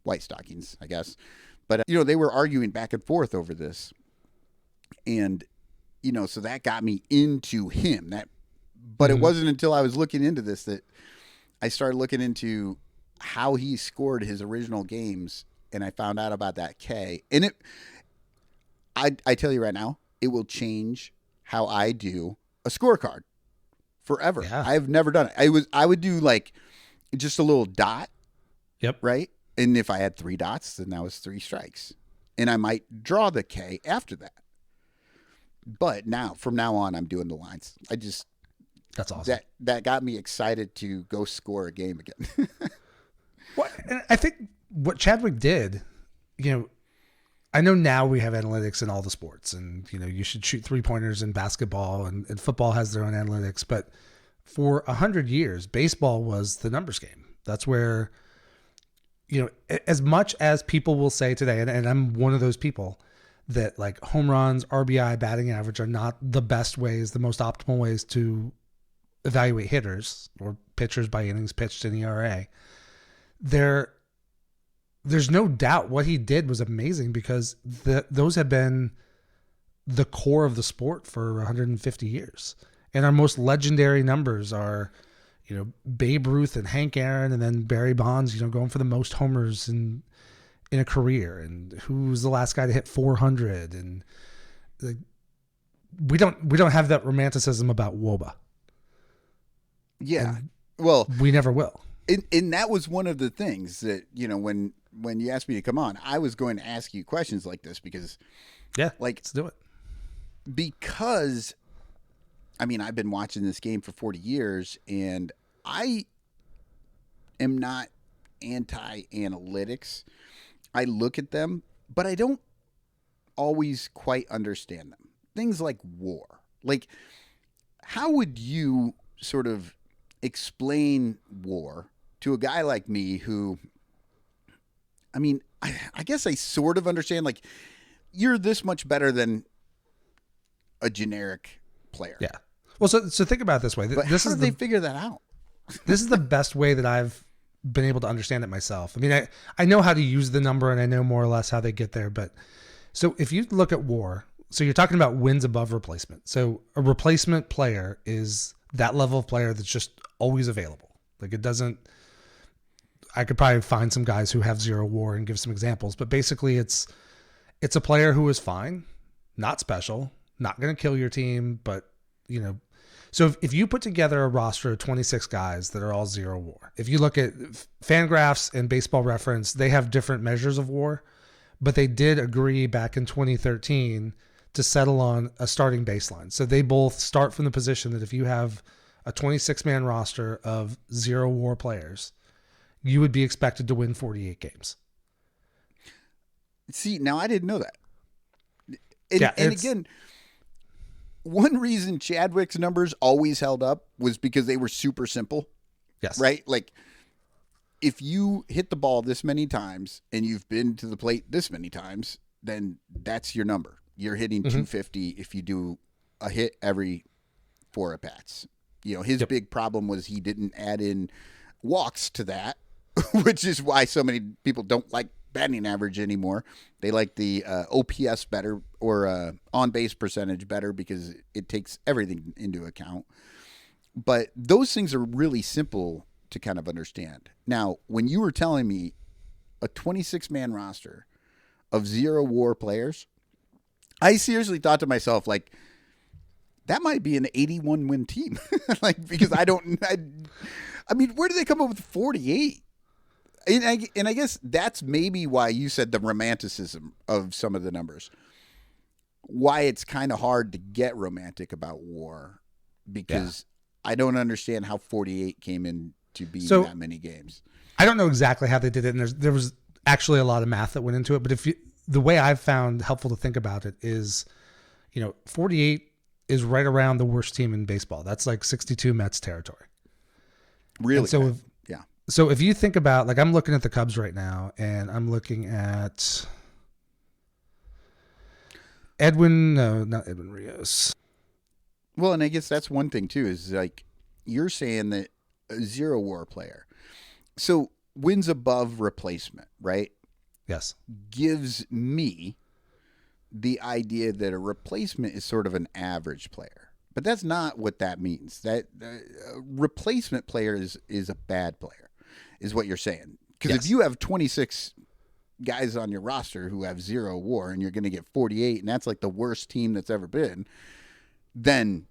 White Stockings, I guess. But, they were arguing back and forth over this. And, so that got me into him. But it wasn't until I was looking into this that I started looking into how he scored his original games. And I found out about that K. And I tell you right now, it will change how I do a scorecard forever. Yeah. I've never done it. I would do like just a little dot. Yep. Right. And if I had 3 dots, then that was 3 strikes. And I might draw the K after that. But from now on, I'm doing the lines. That's awesome. That got me excited to go score a game again. Well, I think what Chadwick did, I know now we have analytics in all the sports, and you should shoot 3-pointers in basketball, and football has their own analytics. But for 100 years, baseball was the numbers game. That's where, as much as people will say today, and I'm one of those people, that like home runs, RBI, batting average are not the best ways, the most optimal ways to evaluate hitters or pitchers by innings pitched in ERA. There's no doubt what he did was amazing, because those have been the core of the sport for 150 years. And our most legendary numbers are, Babe Ruth and Hank Aaron, and then Barry Bonds, going for the most homers in a career, and who was the last guy to hit 400. And we don't have that romanticism about WOBA. Yeah. And well, we never will. And that was one of the things that, when you asked me to come on, I was going to ask you questions like this because let's do it. Because I've been watching this game for 40 years, and I am not anti-analytics. I look at them, but I don't always quite understand them. Things like WAR. Like, how would you sort of explain WAR to a guy like me who, I guess I sort of understand, like, you're this much better than a generic player. Yeah. Well, so think about it this way. But how did they figure that out? This is the best way that I've been able to understand it myself. I know how to use the number, and I know more or less how they get there. But so if you look at WAR, so you're talking about wins above replacement. So a replacement player is that level of player that's just always available. Like, it doesn't, I could probably find some guys who have 0 WAR and give some examples, but basically it's a player who is fine, not special, not going to kill your team, but so if you put together a roster of 26 guys that are all 0 WAR, if you look at Fangraphs and Baseball Reference, they have different measures of WAR, but they did agree back in 2013 to settle on a starting baseline. So they both start from the position that if you have a 26-man roster of 0 WAR players, you would be expected to win 48 games. See, now I didn't know that. And again, one reason Chadwick's numbers always held up was because they were super simple. Yes. Right? Like, if you hit the ball this many times and you've been to the plate this many times, then that's your number. You're hitting 250 if you do a hit every 4 at-bats. You know, his big problem was he didn't add in walks to that, which is why so many people don't like batting average anymore. They like the OPS better, or on-base percentage better, because it takes everything into account. But those things are really simple to kind of understand. Now, when you were telling me a 26-man roster of 0 WAR players, I seriously thought to myself, like, that might be an 81-win team. Like, because I mean, where do they come up with 48? And I guess that's maybe why you said the romanticism of some of the numbers. Why it's kind of hard to get romantic about WAR, because I don't understand how 48 came in to be that many games. I don't know exactly how they did it, and there was actually a lot of math that went into it. But the way I've found helpful to think about it is, 48 is right around the worst team in baseball. That's like 62 Mets territory. Really? And so so if you think about, like, I'm looking at the Cubs right now, and I'm looking at not Edwin Rios. Well, and I guess that's one thing too, is like, you're saying that a 0 WAR player, so wins above replacement, right? Yes. Gives me the idea that a replacement is sort of an average player, but that's not what that means. That a replacement player is a bad player, is what you're saying. Because if you have 26 guys on your roster who have 0 WAR and you're going to get 48, and that's like the worst team that's ever been, then.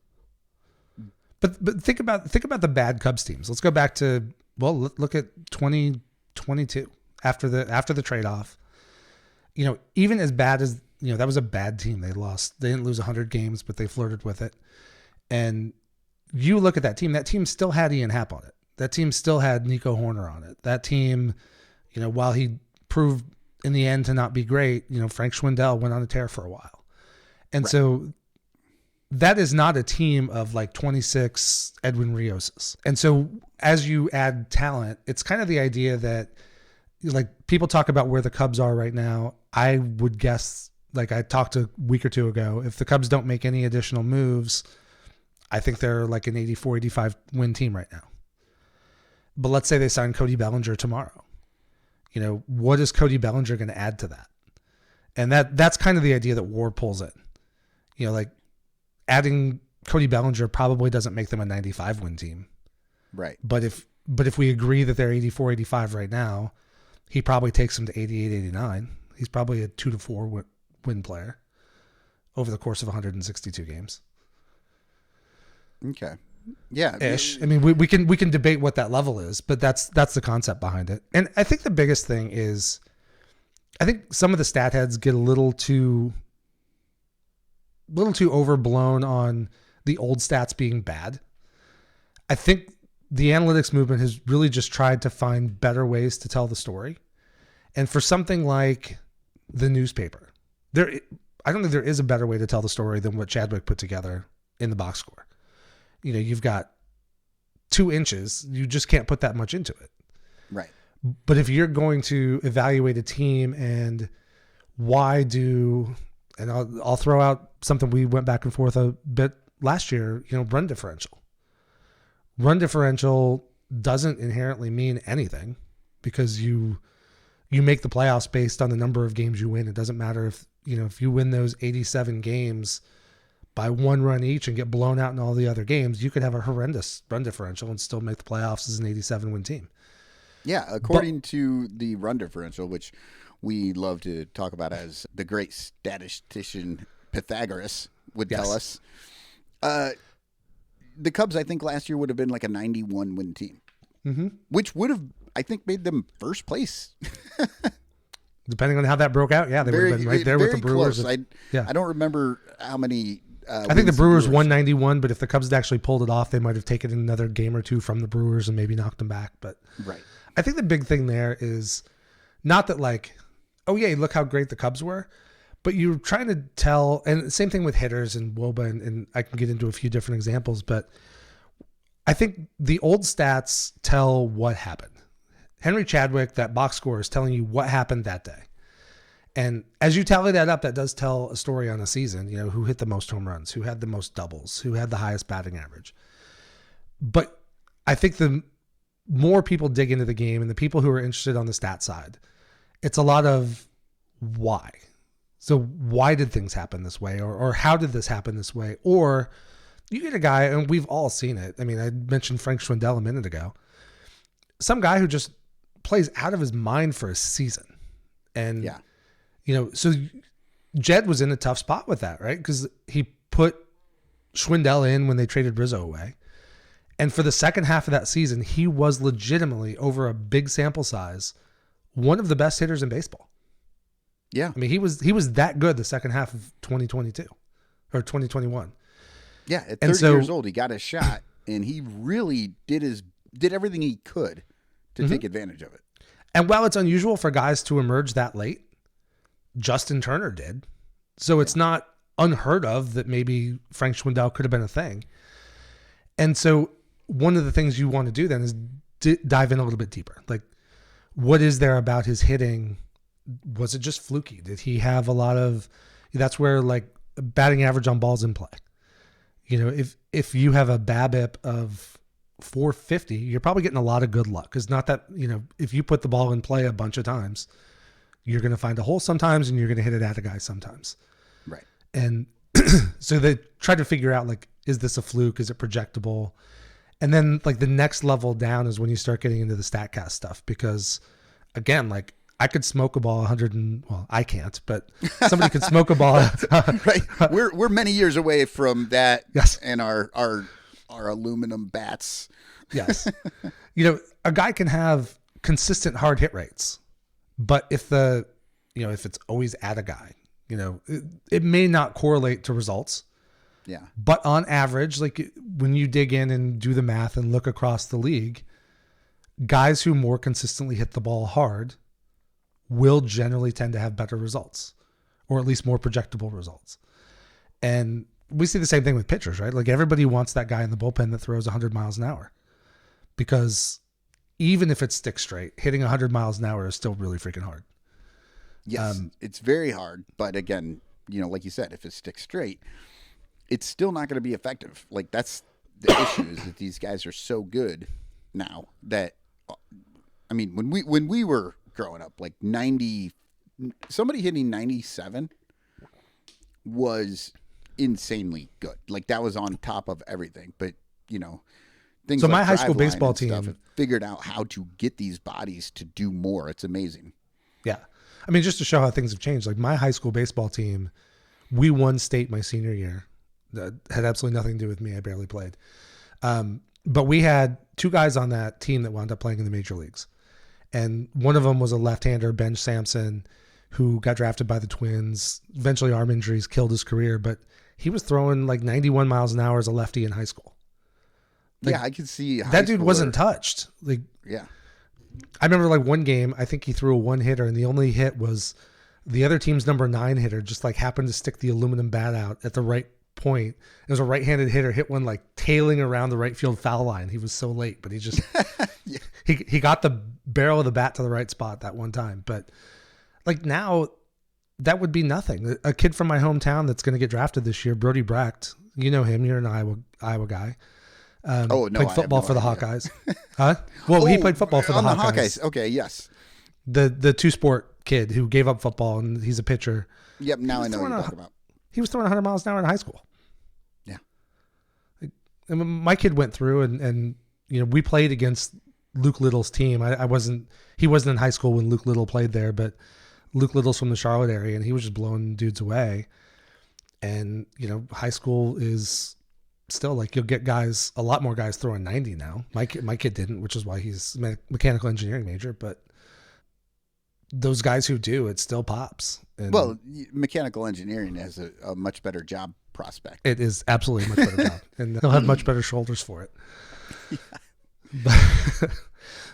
But think about the bad Cubs teams. Let's go back to, look at 2022 after the trade off. Even as bad as, that was a bad team. They lost. They didn't lose 100 games, but they flirted with it. And you look at that team still had Ian Happ on it. That team still had Nico Horner on it. That team, while he proved in the end to not be great, Frank Schwindel went on a tear for a while. And so that is not a team of like 26 Edwin Rioses. And so as you add talent, it's kind of the idea that, like, people talk about where the Cubs are right now. I would guess, like I talked a week or two ago, if the Cubs don't make any additional moves, I think they're like an 84, 85 win team right now. But let's say they sign Cody Bellinger tomorrow. What is Cody Bellinger going to add to that? And that's kind of the idea that WAR pulls in. Like, adding Cody Bellinger probably doesn't make them a 95 win team. Right. But if we agree that they're 84, 85 right now, he probably takes them to 88, 89. He's probably a 2 to 4 win player over the course of 162 games. Okay. Yeah. Ish. I mean, we can debate what that level is, but that's the concept behind it. And I think the biggest thing is, I think some of the stat heads get a little too overblown on the old stats being bad. I think the analytics movement has really just tried to find better ways to tell the story. And for something like the newspaper, I don't think there is a better way to tell the story than what Chadwick put together in the box score. You've got 2 inches. You just can't put that much into it. Right. But if you're going to evaluate a team, and I'll throw out something we went back and forth a bit last year, run differential. Run differential doesn't inherently mean anything, because you make the playoffs based on the number of games you win. It doesn't matter if you win those 87 games by 1 run each and get blown out in all the other games, you could have a horrendous run differential and still make the playoffs as an 87 win team. Yeah. According to the run differential, which we love to talk about as the great statistician Pythagoras would tell us, the Cubs, I think last year would have been like a 91 win team, which would have, I think, made them first place. Depending on how that broke out. Yeah. They would have been right there with the Brewers. I don't remember how many. I think the Brewers won 91, but if the Cubs had actually pulled it off, they might have taken another game or 2 from the Brewers and maybe knocked them back. But I think the big thing there is not that, like, oh yeah, look how great the Cubs were, but you're trying to tell, and same thing with hitters and WOBA, and I can get into a few different examples, but I think the old stats tell what happened. Henry Chadwick, that box score is telling you what happened that day. And as you tally that up, that does tell a story on a season, you know, who hit the most home runs, who had the most doubles, who had the highest batting average. But I think the more people dig into the game and the people who are interested on the stat side, it's a lot of why. So why did things happen this way? Or how did this happen this way? Or you get a guy, and we've all seen it. I mean, I mentioned Frank Schwindel a minute ago. Some guy who just plays out of his mind for a season. And, you know, so Jed was in a tough spot with that, right? Because he put Schwindel in when they traded Rizzo away. And for the second half of that season, he was legitimately, over a big sample size, one of the best hitters in baseball. Yeah. I mean, he was that good the second half of 2022 or 2021. Yeah, at 30 years old, he got a shot, and he really did everything he could to take advantage of it. And while it's unusual for guys to emerge that late, Justin Turner did. So it's not unheard of that maybe Frank Schwindel could have been a thing. And so one of the things you want to do then is dive in a little bit deeper. Like, what is there about his hitting? Was it just fluky? Did he have a lot of, that's where like batting average on balls in play. You know, if you have a BABIP of 450, you're probably getting a lot of good luck. It's not that, you know, if you put the ball in play a bunch of times, you're going to find a hole sometimes and you're going to hit it at a guy sometimes. Right. And so they try to figure out, like, is this a fluke? Is it projectable? And then like the next level down is when you start getting into the StatCast stuff, because again, like I could smoke a ball 100 and, well, I can't, but somebody could smoke a ball. Right. We're many years away from that. Yes. And our aluminum bats. Yes. You know, a guy can have consistent hard hit rates, but if it's always at a guy, you know, it may not correlate to results. Yeah. But on average, like when you dig in and do the math and look across the league, guys who more consistently hit the ball hard will generally tend to have better results, or at least more projectable results. And we see the same thing with pitchers, right? Like everybody wants that guy in the bullpen that throws 100 miles an hour, because even if it sticks straight, hitting 100 miles an hour is still really freaking hard. Yes, it's very hard. But again, you know, like you said, if it sticks straight, it's still not going to be effective. Like that's the issue, is that these guys are so good now that, I mean, when we were growing up, like 90, somebody hitting 97 was insanely good. Like that was on top of everything. But you know, things. So like my high school baseball team have figured out how to get these bodies to do more. It's amazing. Yeah, I mean, just to show how things have changed. Like my high school baseball team, we won state my senior year. That had absolutely nothing to do with me. I barely played. But we had two guys on that team that wound up playing in the major leagues. And one of them was a left-hander, Ben Sampson, who got drafted by the Twins. Eventually arm injuries killed his career, but he was throwing like 91 miles an hour as a lefty in high school. Like, yeah, I can see that dude wasn't touched. Like, yeah. I remember like one game, I think he threw a one-hitter, and the only hit was the other team's number 9 hitter just like happened to stick the aluminum bat out at the right point. It was a right-handed hitter, hit one like tailing around the right field foul line. He was so late, but he just Yeah. he got the barrel of the bat to the right spot that one time. But like now, that would be nothing. A kid from my hometown that's going to get drafted this year, Brody Brecht. You know him. You're an Iowa guy. Played football for the Hawkeyes. Huh? Well, he played football for the Hawkeyes. Okay, yes. The two-sport kid who gave up football, and he's a pitcher. Yep, now I know what you're talking about. He was throwing 100 miles an hour in high school. Yeah. I mean, my kid went through and you know, we played against Luke Little's team. He wasn't in high school when Luke Little played there, but Luke Little's from the Charlotte area, and he was just blowing dudes away. And, you know, high school is still like, you'll get guys, a lot more guys throwing 90 now. My kid didn't, which is why he's a mechanical engineering major, but those guys who do, it still pops. And well, mechanical engineering has a much better job prospect. It is absolutely a much better job, and they'll have much better shoulders for it. Yeah.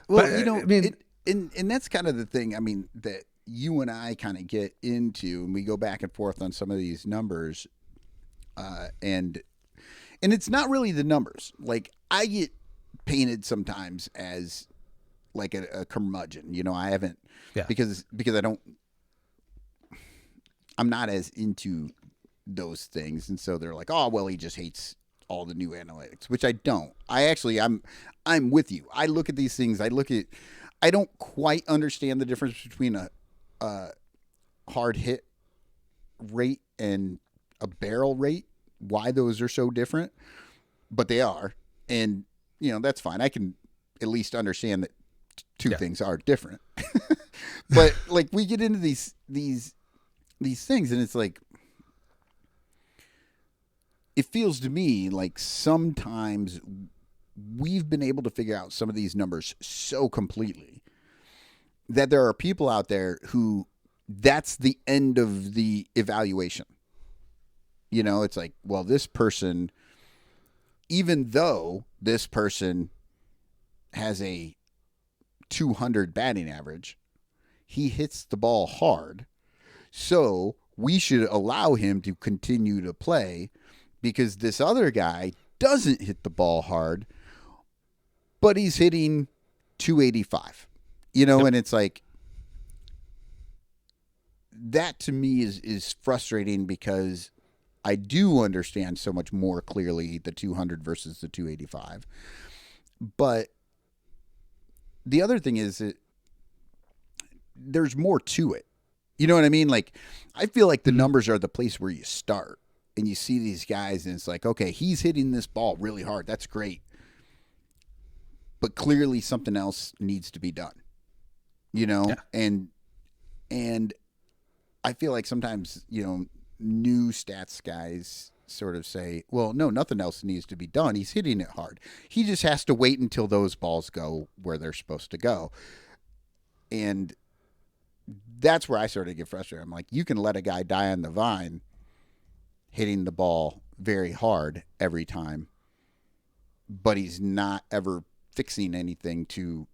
Well, but, you know, I mean, and that's kind of the thing. I mean, that you and I kind of get into, and we go back and forth on some of these numbers, and it's not really the numbers. Like I get painted sometimes as like a curmudgeon. You know, I haven't Yeah. because I'm not as into those things, and so they're like, oh well, he just hates all the new analytics, which I don't. I'm with you. I look at these things. I don't quite understand the difference between a hard hit rate and a barrel rate, why those are so different, but they are. And, you know, that's fine. I can at least understand that two things are different. But like we get into these things and it's like, it feels to me like sometimes we've been able to figure out some of these numbers so completely that there are people out there who that's the end of the evaluation. You know, it's like, well, this person, even though this person has a 200 batting average, he hits the ball hard. So we should allow him to continue to play because this other guy doesn't hit the ball hard, but he's hitting 285. You know, and it's like, that to me is frustrating because I do understand so much more clearly the 200 versus the 285. But the other thing is that there's more to it. You know what I mean? Like, I feel like the numbers are the place where you start and you see these guys and it's like, okay, he's hitting this ball really hard. That's great. But clearly something else needs to be done, you know? Yeah. And I feel like sometimes, you know, new stats guys sort of say, well, no, nothing else needs to be done. He's hitting it hard. He just has to wait until those balls go where they're supposed to go. And that's where I sort of get frustrated. I'm like, you can let a guy die on the vine hitting the ball very hard every time, but he's not ever fixing anything to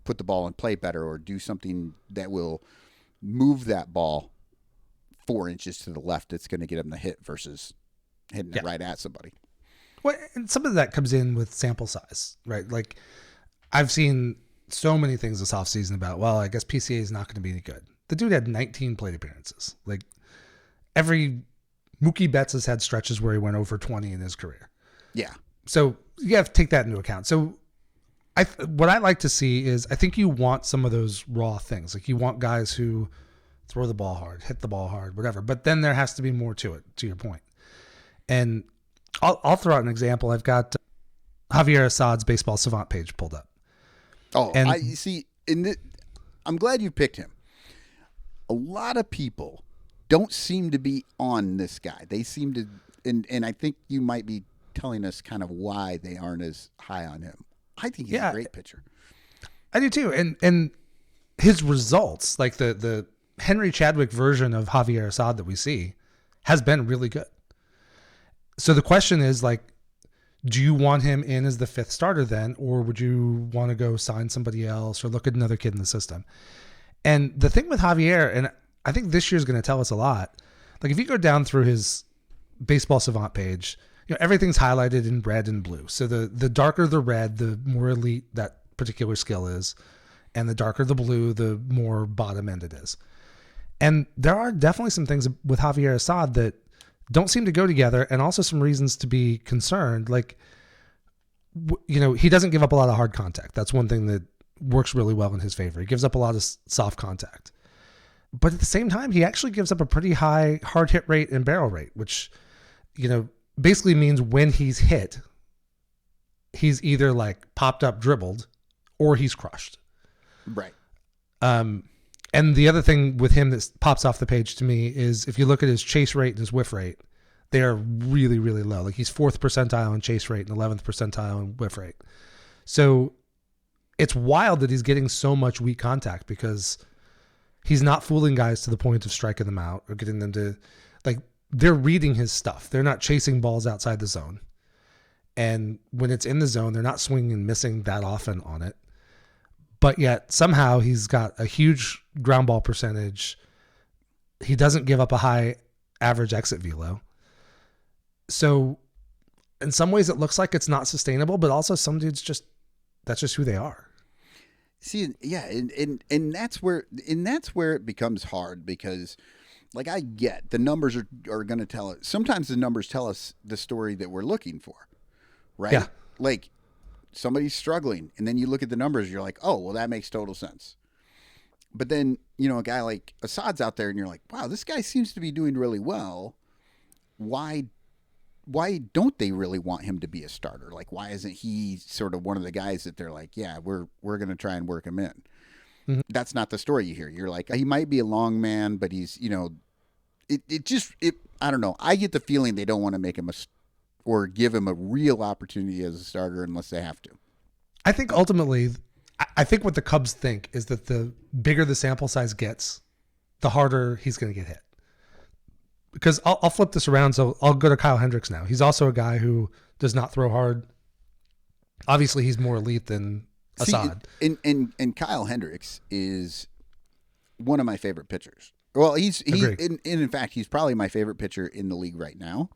put the ball in play better or do something that will move that ball 4 inches to the left. It's going to get him the hit versus hitting it right at somebody. Well, and some of that comes in with sample size, right? Like I've seen so many things this offseason about, well, I guess PCA is not going to be any good. The dude had 19 plate appearances. Like every Mookie Betts has had stretches where he went over 20 in his career. Yeah. So you have to take that into account. So what I like to see is I think you want some of those raw things. Like you want guys who throw the ball hard, hit the ball hard, whatever. But then there has to be more to it, to your point. And I'll throw out an example. I've got Javier Assad's Baseball Savant page pulled up. Oh, and I see. I'm glad you picked him. A lot of people don't seem to be on this guy. They seem to, and I think you might be telling us kind of why they aren't as high on him. I think he's a great pitcher. I do too. And his results, like the Henry Chadwick version of Javier Assad that we see, has been really good. So the question is, like, do you want him in as the fifth starter then, or would you want to go sign somebody else or look at another kid in the system? And the thing with Javier, and I think this year's going to tell us a lot, like if you go down through his Baseball Savant page, you know, everything's highlighted in red and blue. So the darker the red, the more elite that particular skill is, and the darker the blue, the more bottom end it is. And there are definitely some things with Javier Assad that don't seem to go together, and also some reasons to be concerned. Like, you know, he doesn't give up a lot of hard contact. That's one thing that works really well in his favor. He gives up a lot of soft contact. But at the same time, he actually gives up a pretty high hard hit rate and barrel rate, which, you know, basically means when he's hit, he's either like popped up, dribbled, or he's crushed. Right. And the other thing with him that pops off the page to me is if you look at his chase rate and his whiff rate, they are really, really low. Like he's 4th percentile in chase rate and 11th percentile in whiff rate. So it's wild that he's getting so much weak contact because he's not fooling guys to the point of striking them out or getting them to, like, they're reading his stuff. They're not chasing balls outside the zone. And when it's in the zone, they're not swinging and missing that often on it. But yet somehow he's got a huge ground ball percentage. He doesn't give up a high average exit velo. So in some ways it looks like it's not sustainable, but also some dudes that's just who they are. See, yeah, and that's where it becomes hard, because like I get the numbers are going to tell it. Sometimes the numbers tell us the story that we're looking for, right? Yeah. Like somebody's struggling, and then you look at the numbers, you're like, oh, well, that makes total sense. But then, a guy like Assad's out there, and you're like, wow, this guy seems to be doing really well. Why don't they really want him to be a starter? Like, why isn't he sort of one of the guys that they're like, yeah, we're going to try and work him in? Mm-hmm. That's not the story you hear. You're like, he might be a long man, but he's, I don't know. I get the feeling they don't want to make him or give him a real opportunity as a starter unless they have to. I think ultimately, I think what the Cubs think is that the bigger the sample size gets, the harder he's going to get hit. Because I'll flip this around, so I'll go to Kyle Hendricks now. He's also a guy who does not throw hard. Obviously, he's more elite than Assad. And Kyle Hendricks is one of my favorite pitchers. Well, in fact, he's probably my favorite pitcher in the league right now.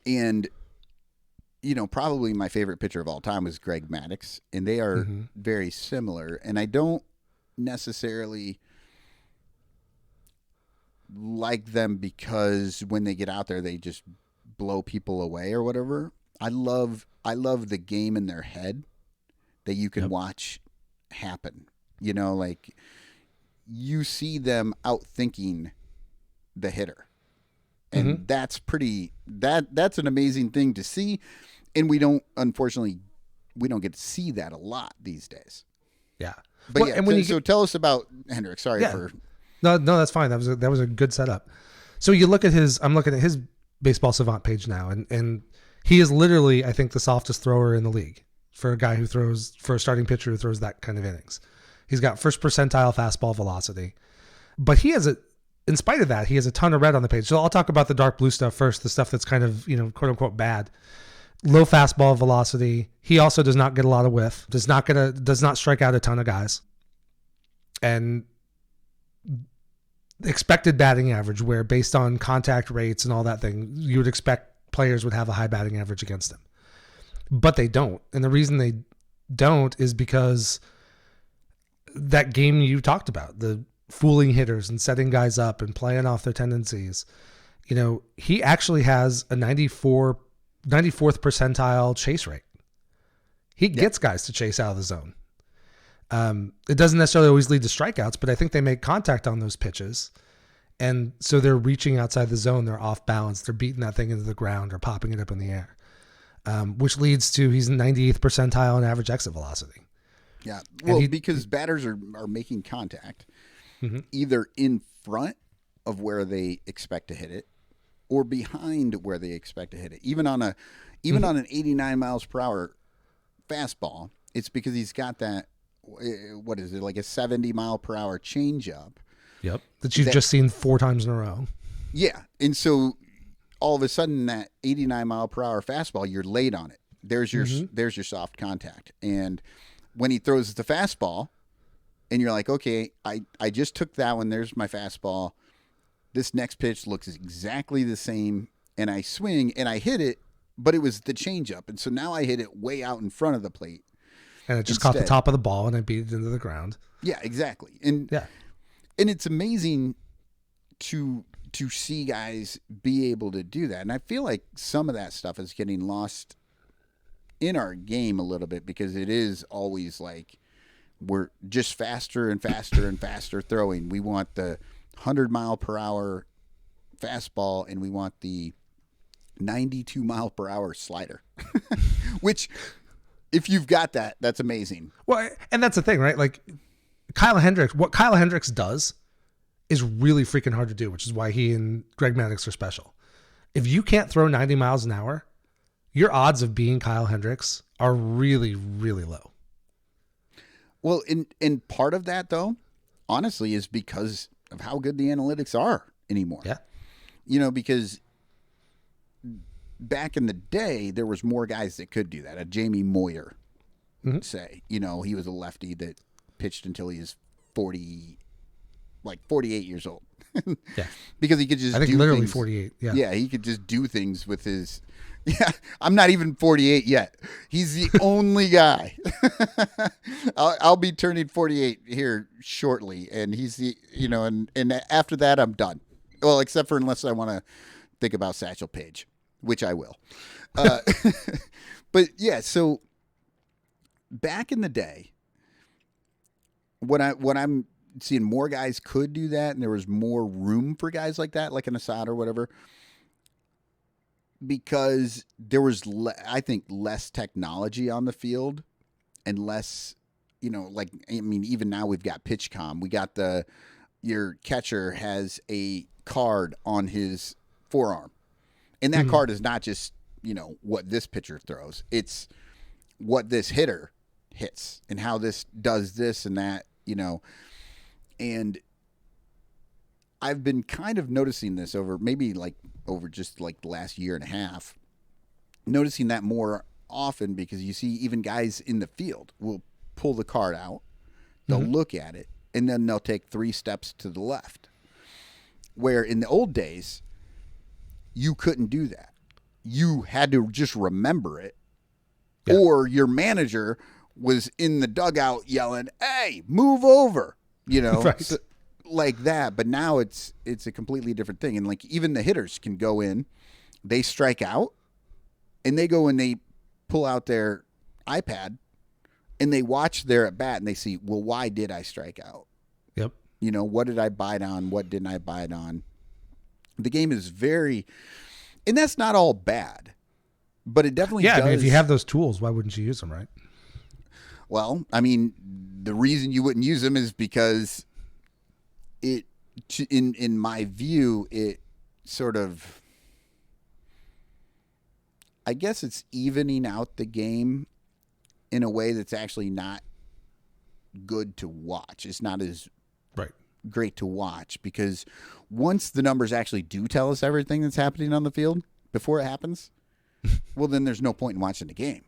And, probably my favorite pitcher of all time was Greg Maddux, and they are very similar. And I don't necessarily like them because when they get out there, they just blow people away or whatever. I love the game in their head that you can watch happen. Like you see them out thinking the hitter. And that's that's an amazing thing to see. And unfortunately, we don't get to see that a lot these days. Yeah. But so tell us about Hendricks. Sorry for... No, that's fine. That was a good setup. So you look at I'm looking at his Baseball Savant page now, and he is literally, I think, the softest thrower in the league for a guy who throws, for a starting pitcher who throws that kind of innings. He's got first percentile fastball velocity, but in spite of that, he has a ton of red on the page. So I'll talk about the dark blue stuff first, the stuff that's kind of, quote unquote bad. Low fastball velocity. He also does not get a lot of whiff, does not strike out a ton of guys. And expected batting average, where based on contact rates and all that thing, you would expect players would have a high batting average against them. But they don't. And the reason they don't is because that game you talked about, the fooling hitters and setting guys up and playing off their tendencies. He actually has a 94th percentile chase rate. He gets guys to chase out of the zone. It doesn't necessarily always lead to strikeouts, but I think they make contact on those pitches. And so they're reaching outside the zone. They're off balance. They're beating that thing into the ground or popping it up in the air, which leads to he's 98th percentile in average exit velocity. Yeah. Well, because batters are making contact either in front of where they expect to hit it or behind where they expect to hit it. Even on an 89 miles per hour fastball, it's because he's got that, what is it, like a 70 mile per hour changeup. Yep. That you've just seen 4 times in a row. Yeah. And so all of a sudden that 89 mile per hour fastball, you're late on it. There's your soft contact. And when he throws the fastball and you're like, okay, I just took that one. There's my fastball. This next pitch looks exactly the same. And I swing and I hit it, but it was the changeup. And so now I hit it way out in front of the plate. And it just caught the top of the ball and I beat it into the ground. Yeah, exactly. And it's amazing to see guys be able to do that. And I feel like some of that stuff is getting lost in our game a little bit, because it is always like we're just faster and faster and faster throwing. We want the 100 mile per hour fastball and we want the 92 mile per hour slider, which if you've got that, that's amazing. Well, and that's the thing, right? Like what Kyle Hendricks does is really freaking hard to do, which is why he and Greg Maddux are special. If you can't throw 90 miles an hour, your odds of being Kyle Hendricks are really, really low. Well, and part of that, though, honestly, is because of how good the analytics are anymore. Yeah. Because back in the day, there was more guys that could do that. A Jamie Moyer, say, he was a lefty that pitched until he was 48 years old. Yeah. Because he could just literally 48. Yeah. Yeah, he could just do things with Yeah, I'm not even 48 yet. He's the only guy. I'll be turning 48 here shortly, and he's the and after that I'm done. Well, except for unless I want to think about Satchel Paige, which I will. Uh, but yeah, so back in the day, when I'm seeing more guys could do that, and there was more room for guys like that, like an Assad or whatever. Because there was, I think, less technology on the field and less, even now we've got PitchCom. We got your catcher has a card on his forearm. And that card is not just, what this pitcher throws. It's what this hitter hits and how this does this and that, And I've been kind of noticing this over just the last year and a half, noticing that more often because you see even guys in the field will pull the card out, they'll look at it, and then they'll take 3 steps to the left. Where in the old days, you couldn't do that. You had to just remember it, or your manager was in the dugout yelling, "Hey, move over," Right. So, like that. But now it's a completely different thing, and even the hitters can go in, they strike out, and they go and they pull out their iPad and they watch their at bat and they see, well, why did I strike out? Yep. What did I bite on? What didn't I bite on? The game is very, and that's not all bad, but it definitely does. I mean, if you have those tools, why wouldn't you use them, right? Well, I mean, the reason you wouldn't use them is because in my view, it sort of, I guess it's evening out the game in a way that's actually not good to watch. It's not as great to watch because once the numbers actually do tell us everything that's happening on the field before it happens, well, then there's no point in watching the game,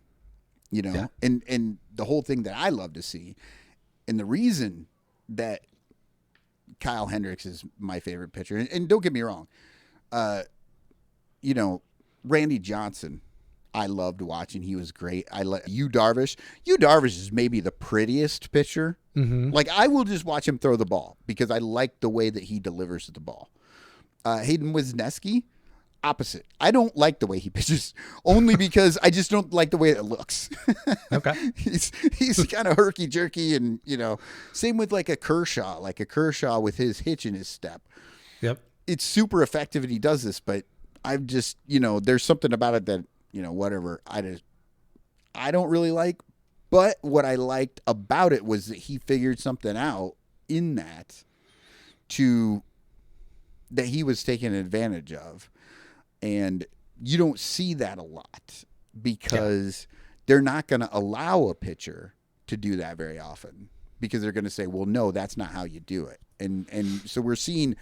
And the whole thing that I love to see, and the reason that Kyle Hendricks is my favorite pitcher, and don't get me wrong, Randy Johnson, I loved watching. He was great. Yu Darvish. Yu Darvish is maybe the prettiest pitcher. Mm-hmm. I will just watch him throw the ball because I like the way that he delivers the ball. Hayden Wisniewski, opposite. I don't like the way he pitches, only because I just don't like the way it looks. Okay. He's kind of herky jerky, and same with a Kershaw, with his hitch in his step. Yep. It's super effective and he does this, but I've just there's something about it that whatever I don't really like. But what I liked about it was that he figured something out in that that he was taking advantage of. And you don't see that a lot because they're not going to allow a pitcher to do that very often because they're going to say, well, no, that's not how you do it. And so we're seeing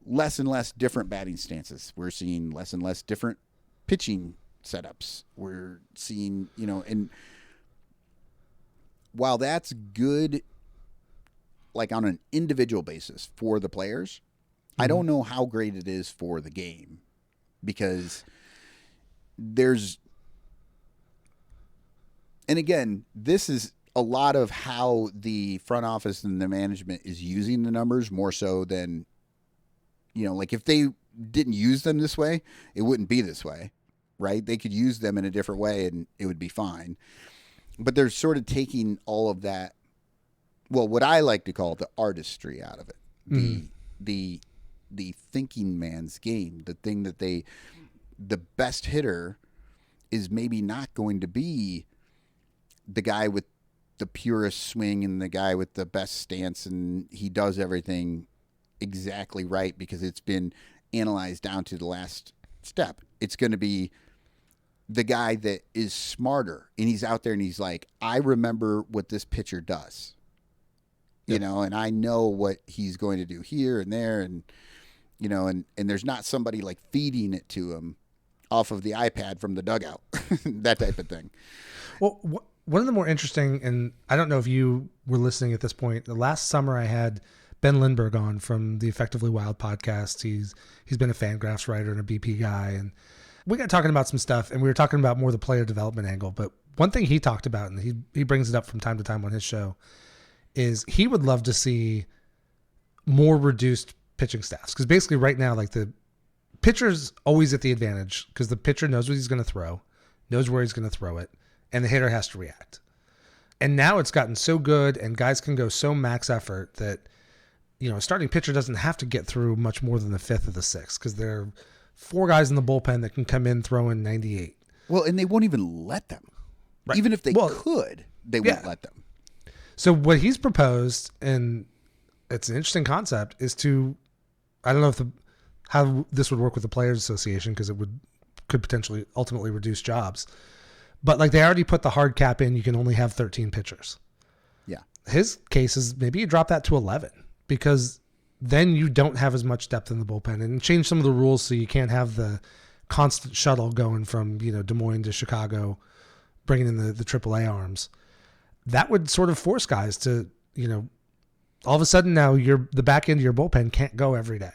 less and less different batting stances. We're seeing less and less different pitching setups. We're seeing, and while that's good, on an individual basis for the players, I don't know how great it is for the game. Because and again, this is a lot of how the front office and the management is using the numbers more so than, if they didn't use them this way, it wouldn't be this way, right? They could use them in a different way and it would be fine. But they're sort of taking all of that, well, what I like to call the artistry out of it, the thinking man's game, the thing that the best hitter is maybe not going to be the guy with the purest swing and the guy with the best stance and he does everything exactly right because it's been analyzed down to the last step. It's going to be the guy that is smarter and he's out there and he's like, I remember what this pitcher does, and I know what he's going to do here and there and and there's not somebody feeding it to him off of the iPad from the dugout, that type of thing. Well, one of the more interesting, and I don't know if you were listening at this point, the last summer I had Ben Lindbergh on from the Effectively Wild podcast. He's been a Fangraphs writer and a BP guy. And We got talking about some stuff, and we were talking about more the player development angle. But one thing he talked about, and he brings it up from time to time on his show, is he would love to see more reduced pitching staffs. Because basically right now, like the pitcher's always at the advantage because the pitcher knows what he's going to throw, knows where he's going to throw it, and the hitter has to react. And now it's gotten so good and guys can go so max effort that, a starting pitcher doesn't have to get through much more than the fifth or the sixth because there are 4 guys in the bullpen that can come in throwing 98. Well, and they won't even let them. Right. Even if they could, they won't let them. So what he's proposed, and it's an interesting concept, is to, I don't know how this would work with the Players Association because could potentially ultimately reduce jobs. But like they already put the hard cap in, you can only have 13 pitchers. Yeah. His case is maybe you drop that to 11 because then you don't have as much depth in the bullpen and change some of the rules so you can't have the constant shuttle going from, Des Moines to Chicago, bringing in the AAA arms. That would sort of force guys to, all of a sudden now the back end of your bullpen can't go every day.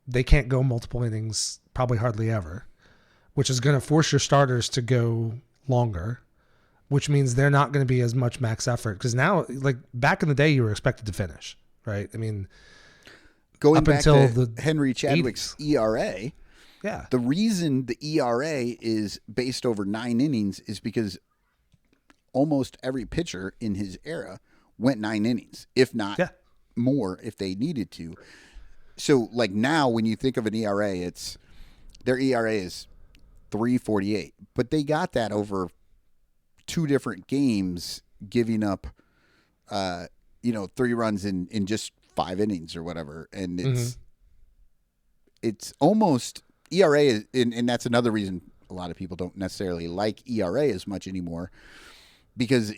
They can't go multiple innings, probably hardly ever, which is going to force your starters to go longer, which means they're not going to be as much max effort. Because now, like back in the day, you were expected to finish, right? I mean, going up back until to the Henry Chadwick's 80s. ERA, yeah, the reason the ERA is based over 9 innings is because almost every pitcher in his era went 9 innings, if not more, if they needed to. So, like now, when you think of an ERA, their ERA is 3.48, but they got that over 2 different games, giving up, 3 runs in just 5 innings or whatever, and it's almost ERA, and that's another reason a lot of people don't necessarily like ERA as much anymore, because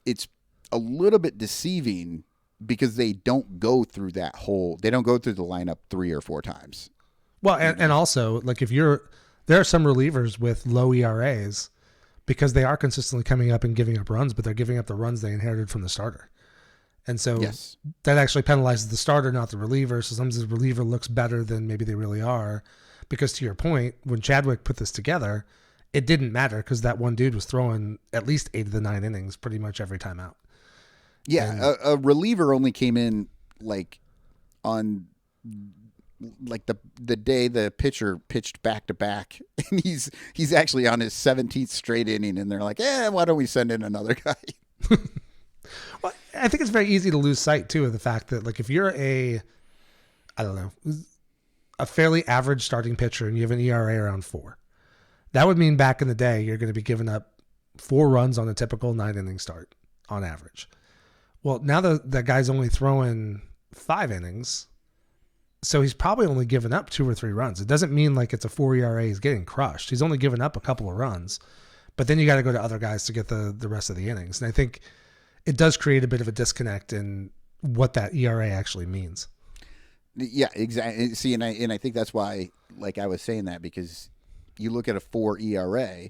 it's a little bit deceiving because they don't go through the lineup 3 or 4 times. Well, and also like there are some relievers with low ERAs because they are consistently coming up and giving up runs, but they're giving up the runs they inherited from the starter. And so that actually penalizes the starter, not the reliever. So sometimes the reliever looks better than maybe they really are. Because to your point, when Chadwick put this together, it didn't matter because that one dude was throwing at least 8 of the 9 innings pretty much every time out. Yeah, a reliever only came in like on like the day the pitcher pitched back to back, and he's actually on his 17th straight inning, and they're like, why don't we send in another guy? Well, I think it's very easy to lose sight too of the fact that like if you're a fairly average starting pitcher and you have an ERA around 4, that would mean back in the day you're going to be giving up 4 runs on a typical 9-inning start on average. Well, now that guy's only throwing 5 innings, so he's probably only given up 2 or 3 runs. It doesn't mean like it's a 4 ERA he's getting crushed. He's only given up a couple of runs, but then you got to go to other guys to get the rest of the innings. And I think it does create a bit of a disconnect in what that ERA actually means. Yeah, exactly. See, and I think that's why, like I was saying that, because you look at a 4 ERA,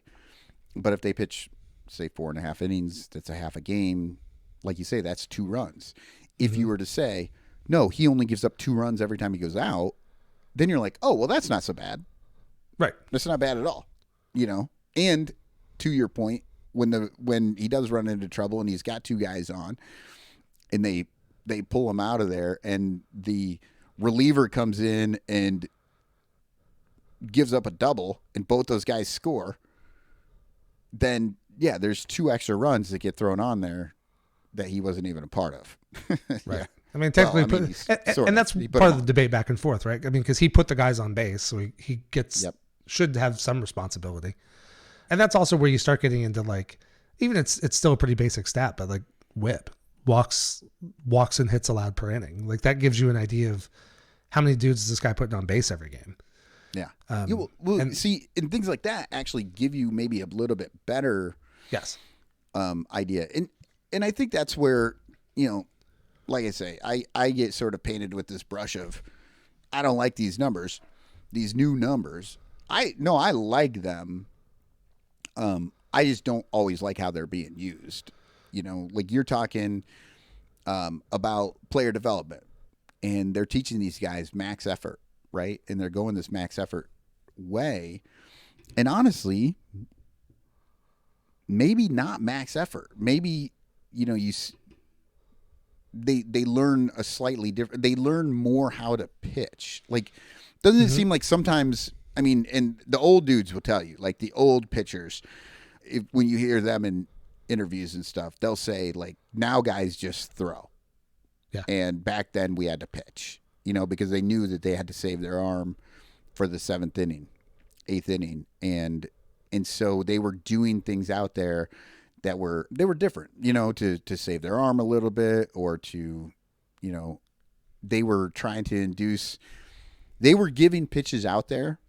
but if they pitch, say, 4.5 innings, that's a half a game. Like you say, that's 2 runs. If you were to say, no, he only gives up 2 runs every time he goes out, then you're like, oh, well, that's not so bad. Right. That's not bad at all. And to your point, when he does run into trouble and he's got 2 guys on and they pull him out of there and the reliever comes in and gives up a double and both those guys score, then, there's 2 extra runs that get thrown on there that he wasn't even a part of. Right. I mean, technically, and that's part of the debate back and forth, right? I mean, because he put the guys on base, so he should have some responsibility. And that's also where you start getting into like, even it's still a pretty basic stat, but like WHIP, walks and hits allowed per inning. Like that gives you an idea of how many dudes is this guy putting on base every game. Yeah. And things like that actually give you maybe a little bit better idea. And I think that's where, like I say, I get sort of painted with this brush of, I don't like these numbers, these new numbers. I like them. I just don't always like how they're being used. Like you're talking about player development, and they're teaching these guys max effort, right? And they're going this max effort way. And honestly, maybe not max effort. Maybe, they learn a slightly different. They learn more how to pitch. Like, doesn't it seem like sometimes? I mean, and the old dudes will tell you, like the old pitchers, when you hear them in interviews and stuff, they'll say like, now guys just throw. Yeah. And back then we had to pitch, because they knew that they had to save their arm for the 7th inning, 8th inning, and so they were doing things out there that were different, to save their arm a little bit, or to, they were trying to induce. They were giving pitches out there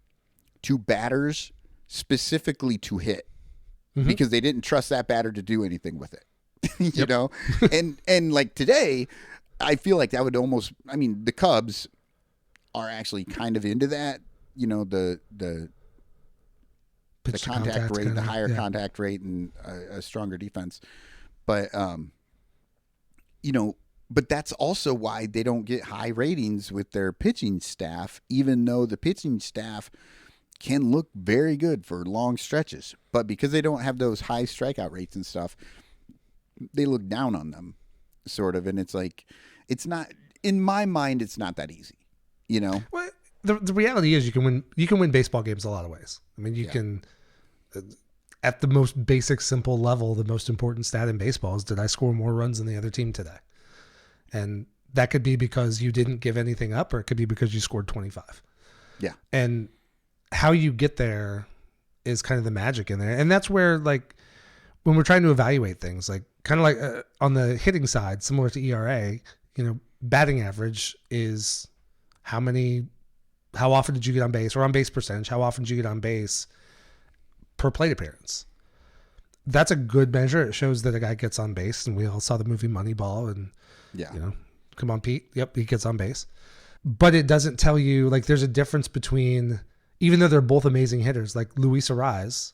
to batters specifically to hit, because they didn't trust that batter to do anything with it, you know? And like today, I feel like that would almost, I mean, the Cubs are actually kind of into that, the contact rate, the higher contact rate, and a stronger defense. But, but that's also why they don't get high ratings with their pitching staff, even though the pitching staff can look very good for long stretches. But because they don't have those high strikeout rates and stuff, they look down on them, sort of. And it's like, it's not, in my mind, it's not that easy, Well, the reality is you can win baseball games a lot of ways. I mean, you can, at the most basic, simple level, the most important stat in baseball is, did I score more runs than the other team today? And that could be because you didn't give anything up, or it could be because you scored 25. Yeah. And how you get there is kind of the magic in there. And that's where, like, when we're trying to evaluate things, like kind of like on the hitting side, similar to ERA, batting average is how often did you get on base, or on base percentage, how often did you get on base per plate appearance. That's a good measure. It shows that a guy gets on base, and we all saw the movie Moneyball, and come on, Pete. Yep, he gets on base. But it doesn't tell you, like, there's a difference between, even though they're both amazing hitters, like Luis Arraez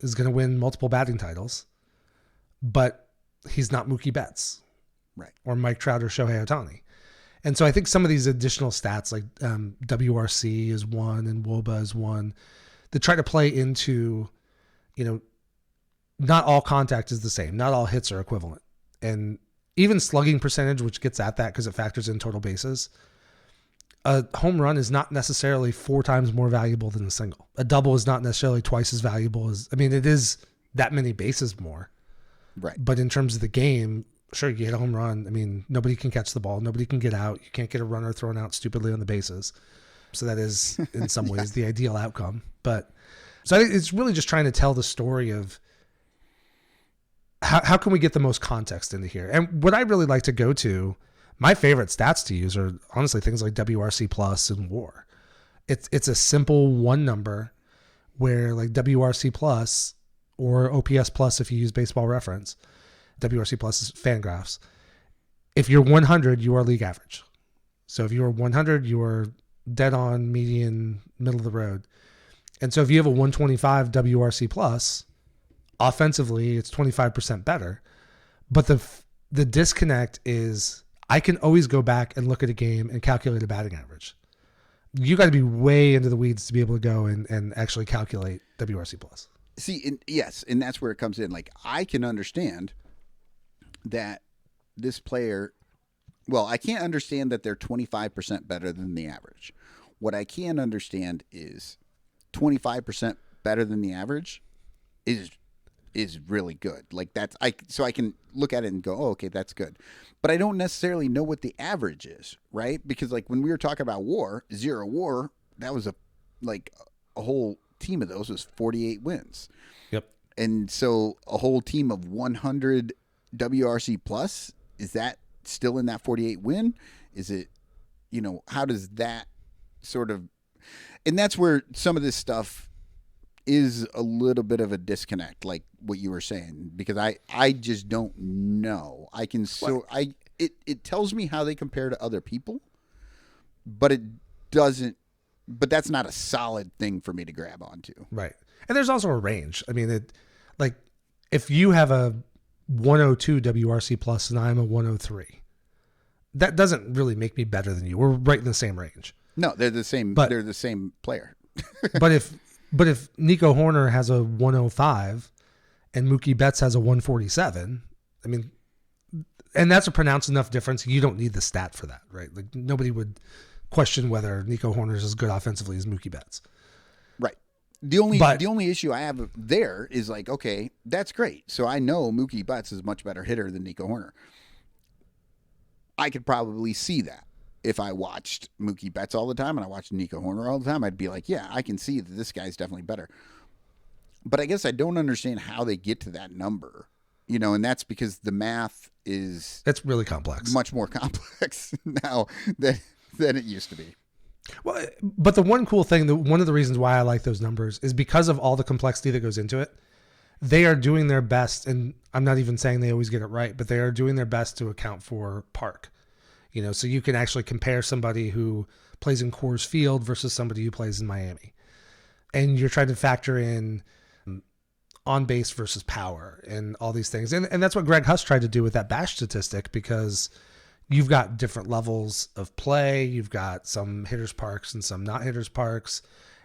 is going to win multiple batting titles, but he's not Mookie Betts, right? Or Mike Trout or Shohei Ohtani. And so I think some of these additional stats, like WRC is one and WOBA is one, that try to play into, not all contact is the same. Not all hits are equivalent. And even slugging percentage, which gets at that because it factors in total bases, a home run is not necessarily 4 times more valuable than a single. A double is not necessarily twice as valuable as, it is that many bases more. Right. But in terms of the game, sure, you hit a home run. Nobody can catch the ball. Nobody can get out. You can't get a runner thrown out stupidly on the bases. So that is, in some ways, the ideal outcome. But so I think it's really just trying to tell the story of how can we get the most context into here. And what I really like to go to, my favorite stats to use are honestly things like WRC plus and WAR. It's a simple one number where, like, WRC plus or OPS plus, if you use Baseball Reference, WRC plus is Fangraphs. If you're 100, you are league average. So if you are 100, you are dead on, median, middle of the road. And so if you have a 125 WRC plus, offensively, it's 25% better. But the disconnect is, I can always go back and look at a game and calculate a batting average. You got to be way into the weeds to be able to go and actually calculate WRC plus. See, yes, and that's where it comes in. Like, I can understand that this player, well, I can't understand that they're 25% better than the average. What I can understand is 25% better than the average is really good. Like, so I can look at it and go, oh, okay, that's good. But I don't necessarily know what the average is, right? Because, like, when we were talking about WAR, 0 WAR, that was a whole team of those was 48 wins. Yep. And so a whole team of 100 WRC plus, is that still in that 48 win? Is it, how does that sort of, and that's where some of this stuff is a little bit of a disconnect, like what you were saying, because I just don't know. It tells me how they compare to other people, but it doesn't, but that's not a solid thing for me to grab onto. Right. And there's also a range. If you have a 102 WRC plus and I'm a 103, that doesn't really make me better than you. We're right in the same range. No, they're the same. They're the same player. but if Nico Horner has a 105 and Mookie Betts has a 147, I mean, and that's a pronounced enough difference. You don't need the stat for that, right? Like nobody would question whether Nico Horner is as good offensively as Mookie Betts. Right. The only issue I have there is like, okay, that's great. So I know Mookie Betts is a much better hitter than Nico Horner. I could probably see that. If I watched Mookie Betts all the time and I watched Nico Horner all the time, I'd be like, yeah, I can see that this guy's definitely better. But I guess I don't understand how they get to that number, and that's because the math is... It's really complex. Much more complex now than it used to be. Well, but the one cool thing, one of the reasons why I like those numbers is because of all the complexity that goes into it. They are doing their best, and I'm not even saying they always get it right, but they are doing their best to account for park. So you can actually compare somebody who plays in Coors Field versus somebody who plays in Miami. And you're trying to factor in on base versus power and all these things. And that's what Greg Huss tried to do with that BASH statistic, because you've got different levels of play. You've got some hitters parks and some not hitters parks.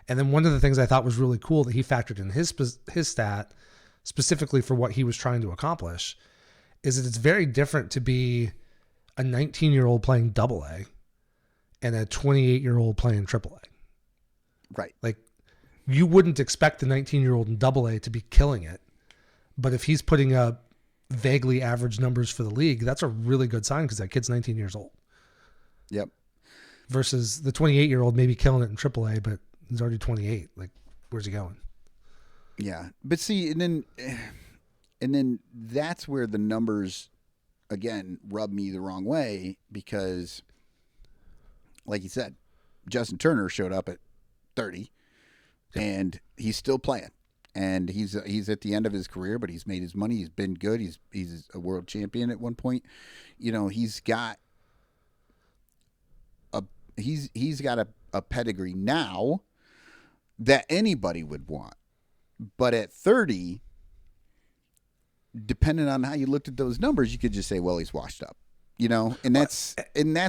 And then one of the things I thought was really cool that he factored in his stat specifically for what he was trying to accomplish is that it's very different to be a 19-year-old playing AA and a 28-year-old playing AAA. Right. Like, you wouldn't expect the 19-year-old in AA to be killing it. But if he's putting up vaguely average numbers for the league, that's a really good sign because that kid's 19 years old. Yep. Versus the 28-year-old maybe killing it in AAA, but he's already 28. Like, where's he going? Yeah. But see, and then that's where the numbers, again, rub me the wrong way because, like you said, Justin Turner showed up at 30 and he's still playing. And he's at the end of his career, but he's made his money. He's been good. He's a world champion at one point. He's got a pedigree now that anybody would want. But at 30, depending on how you looked at those numbers, you could just say, well, he's washed up. And that's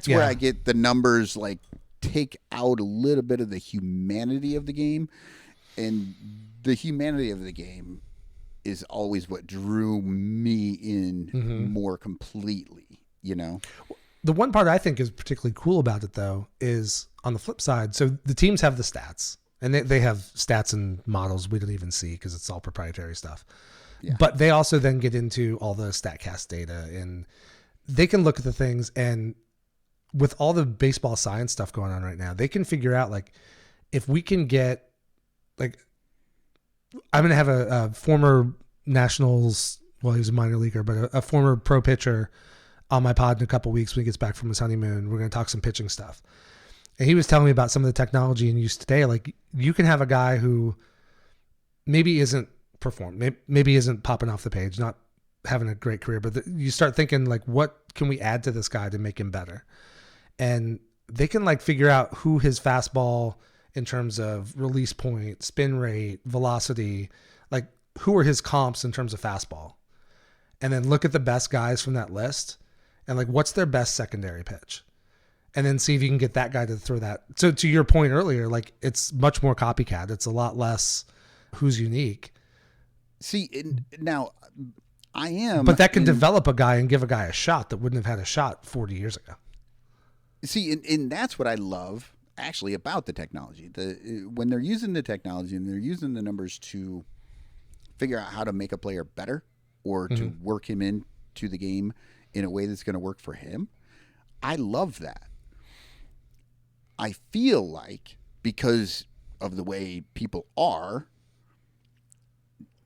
where I get the numbers like take out a little bit of the humanity of the game. And the humanity of the game is always what drew me in more completely, The one part I think is particularly cool about it, though, is on the flip side. So the teams have the stats, and they have stats and models we don't even see because it's all proprietary stuff. Yeah. But they also then get into all the StatCast data, and they can look at the things. And with all the baseball science stuff going on right now, they can figure out, like, if we can get, like, I'm going to have a former Nationals, well, he was a minor leaguer, but a former pro pitcher on my pod in a couple weeks when he gets back from his honeymoon. We're going to talk some pitching stuff. And he was telling me about some of the technology in use today. Like, you can have a guy who maybe isn't performed, maybe isn't popping off the page, not having a great career, but you start thinking, like, what can we add to this guy to make him better? And they can, like, figure out who his fastball in terms of release point, spin rate, velocity, like, who are his comps in terms of fastball, and then look at the best guys from that list and, like, what's their best secondary pitch, and then see if you can get that guy to throw that. So to your point earlier, like, it's much more copycat. It's a lot less who's unique. See, now I am, but that can develop a guy and give a guy a shot that wouldn't have had a shot 40 years ago. See, and that's what I love actually about the technology. When they're using the technology and they're using the numbers to figure out how to make a player better or to work him into the game in a way that's going to work for him, I love that. I feel like because of the way people are,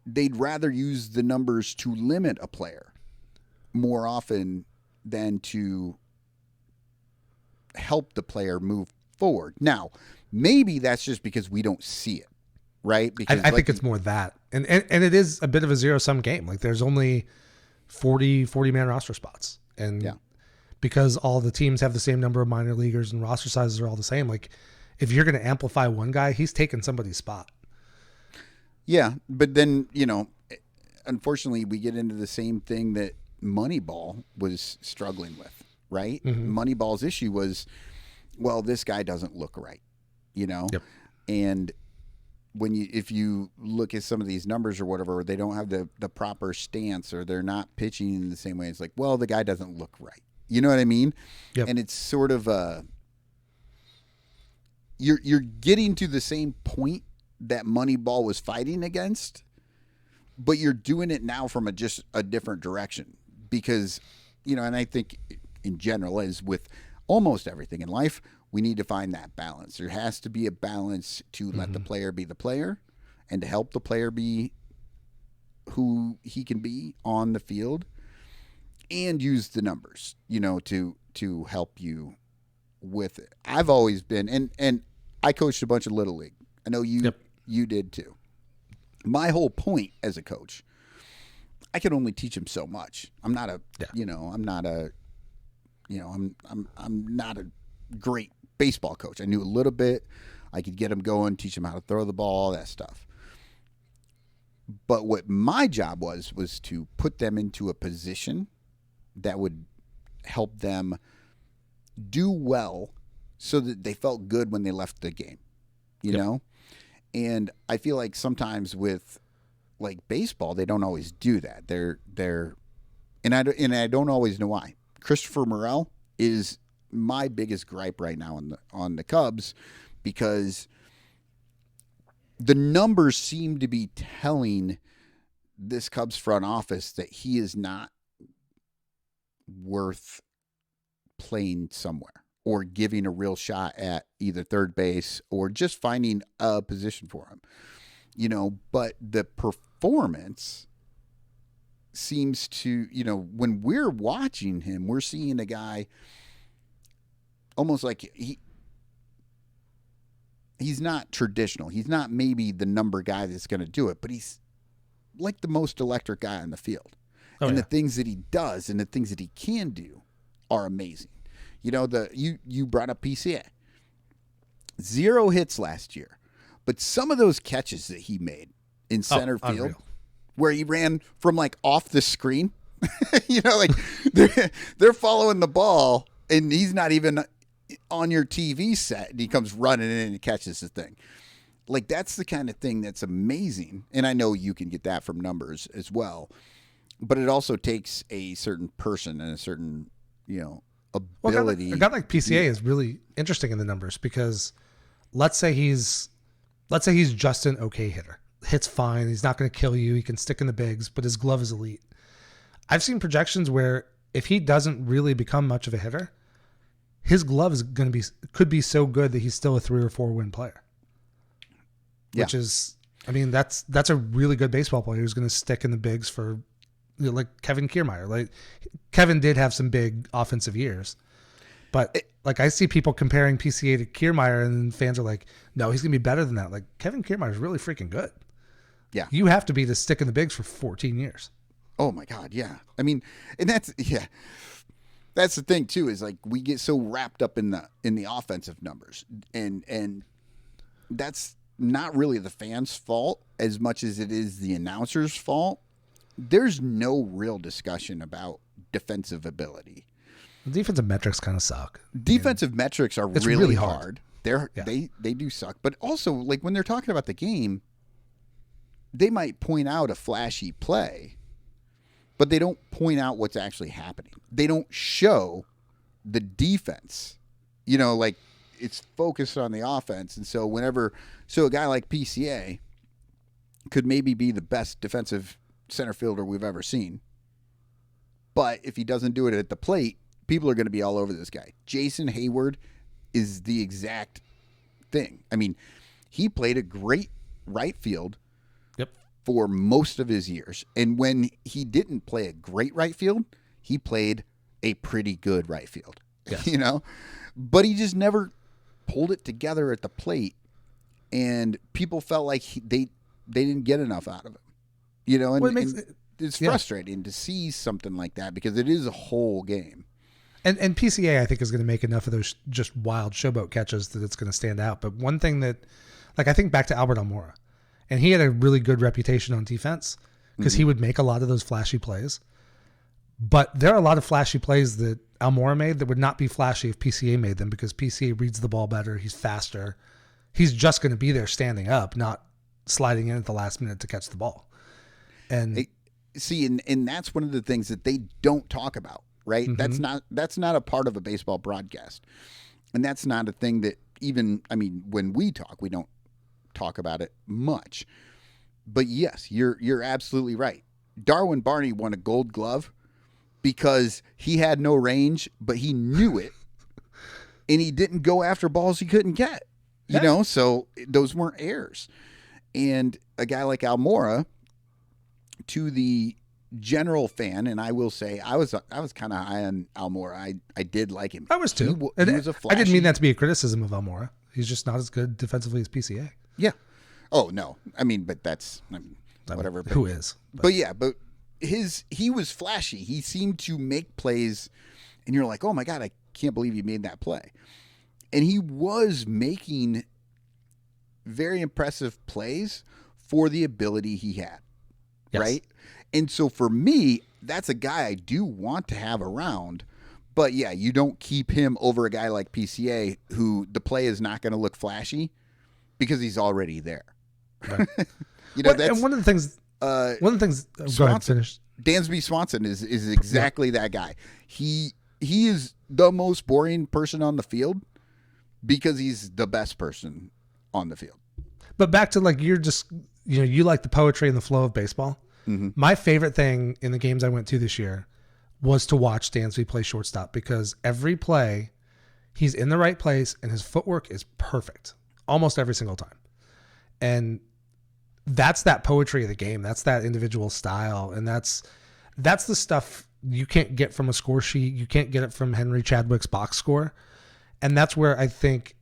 they'd rather use the numbers to limit a player more often than to help the player move forward. Now, maybe that's just because we don't see it, right? Because I think it's more that. And it is a bit of a zero-sum game. Like, there's only 40-man roster spots. And because all the teams have the same number of minor leaguers and roster sizes are all the same, like, if you're going to amplify one guy, he's taking somebody's spot. Yeah, but then, unfortunately, we get into the same thing that Moneyball was struggling with, right? Moneyball's issue was, well, this guy doesn't look right, Yep. And if you look at some of these numbers or whatever, they don't have the proper stance or they're not pitching in the same way. It's like, well, the guy doesn't look right. You know what I mean? Yep. And it's sort of you're getting to the same point that Moneyball was fighting against, but you're doing it now from just a different direction because, and I think in general, as with almost everything in life, we need to find that balance. There has to be a balance to let the player be the player and to help the player be who he can be on the field and use the numbers, to help you with it. I've always been, and I coached a bunch of Little League. I know you did too. My whole point as a coach, I can only teach him so much. I'm not a great baseball coach. I knew a little bit. I could get him going, teach him how to throw the ball, all that stuff. But what my job was to put them into a position that would help them do well so that they felt good when they left the game, you know? And I feel like sometimes with like baseball, they don't always do that. And I don't always know why. Christopher Morel is my biggest gripe right now on the Cubs because the numbers seem to be telling this Cubs front office that he is not worth playing somewhere or giving a real shot at either third base or just finding a position for him, but the performance seems to, when we're watching him, we're seeing a guy almost like he's not traditional. He's not maybe the number guy that's going to do it, but he's like the most electric guy on the field. The things that he does and the things that he can do are amazing. You brought up PCA. 0 hits last year, but some of those catches that he made in center field, unreal. Where he ran from like off the screen, like they're following the ball and he's not even on your TV set and he comes running in and catches the thing. Like that's the kind of thing that's amazing. And I know you can get that from numbers as well, but it also takes a certain person and a certain, ability. Well, a guy like PCA is really interesting in the numbers because let's say he's just an okay hitter. Hits fine. He's not going to kill you. He can stick in the bigs, but his glove is elite. I've seen projections where if he doesn't really become much of a hitter, his glove is could be so good that he's still a 3 or 4 win player. Yeah. Which is, that's a really good baseball player who's going to stick in the bigs for, like Kevin Kiermaier. Like Kevin did have some big offensive years, but I see people comparing PCA to Kiermaier and fans are like, no, he's going to be better than that. Like Kevin Kiermaier is really freaking good. Yeah. You have to be to stick in the bigs for 14 years. Oh my God. Yeah. And that's the thing too, is like we get so wrapped up in the offensive numbers and that's not really the fans' fault as much as it is the announcer's fault. There's no real discussion about defensive ability. The defensive metrics kind of suck. Defensive metrics are really hard. They do suck. But also, like when they're talking about the game, they might point out a flashy play, but they don't point out what's actually happening. They don't show the defense. Like it's focused on the offense. And so a guy like PCA could maybe be the best defensive center fielder we've ever seen. But if he doesn't do it at the plate, people are going to be all over this guy. Jason Hayward is the exact thing. He played a great right field for most of his years. And when he didn't play a great right field, he played a pretty good right field. Yes. But he just never pulled it together at the plate. And people felt like they didn't get enough out of him. It's frustrating to see something like that because it is a whole game. And PCA, I think, is going to make enough of those just wild showboat catches that it's going to stand out. But one thing that, I think back to Albert Almora, and he had a really good reputation on defense because he would make a lot of those flashy plays. But there are a lot of flashy plays that Almora made that would not be flashy if PCA made them because PCA reads the ball better. He's faster. He's just going to be there standing up, not sliding in at the last minute to catch the ball. And see, and that's one of the things that they don't talk about, right? Mm-hmm. That's not a part of a baseball broadcast. And that's not a thing that even, I mean, when we talk, we don't talk about it much. But yes, you're absolutely right. Darwin Barney won a Gold Glove because he had no range, but he knew it. And he didn't go after balls he couldn't get. You know, so those weren't errors. And a guy like Almora, to the general fan, and I will say I was kind of high on Almora. I did like him. I was too. He was a flashy. I didn't mean that to be a criticism of Almora. He's just not as good defensively as PCA. Yeah. Oh no. I mean, but that's whatever. Who is? But yeah, but he was flashy. He seemed to make plays, and you're like, oh my God, I can't believe he made that play. And he was making very impressive plays for the ability he had. Yes. Right? And so for me, that's a guy I do want to have around. But yeah, you don't keep him over a guy like PCA who the play is not going to look flashy because he's already there. Right. You know, that's one of the things. Go ahead, finish. Dansby Swanson is exactly that guy. He is the most boring person on the field because he's the best person on the field. But back to like, you like the poetry and the flow of baseball. Mm-hmm. My favorite thing in the games I went to this year was to watch Dansby play shortstop because every play he's in the right place and his footwork is perfect almost every single time. And that's that poetry of the game. That's that individual style. And that's the stuff you can't get from a score sheet. You can't get it from Henry Chadwick's box score. And that's where I think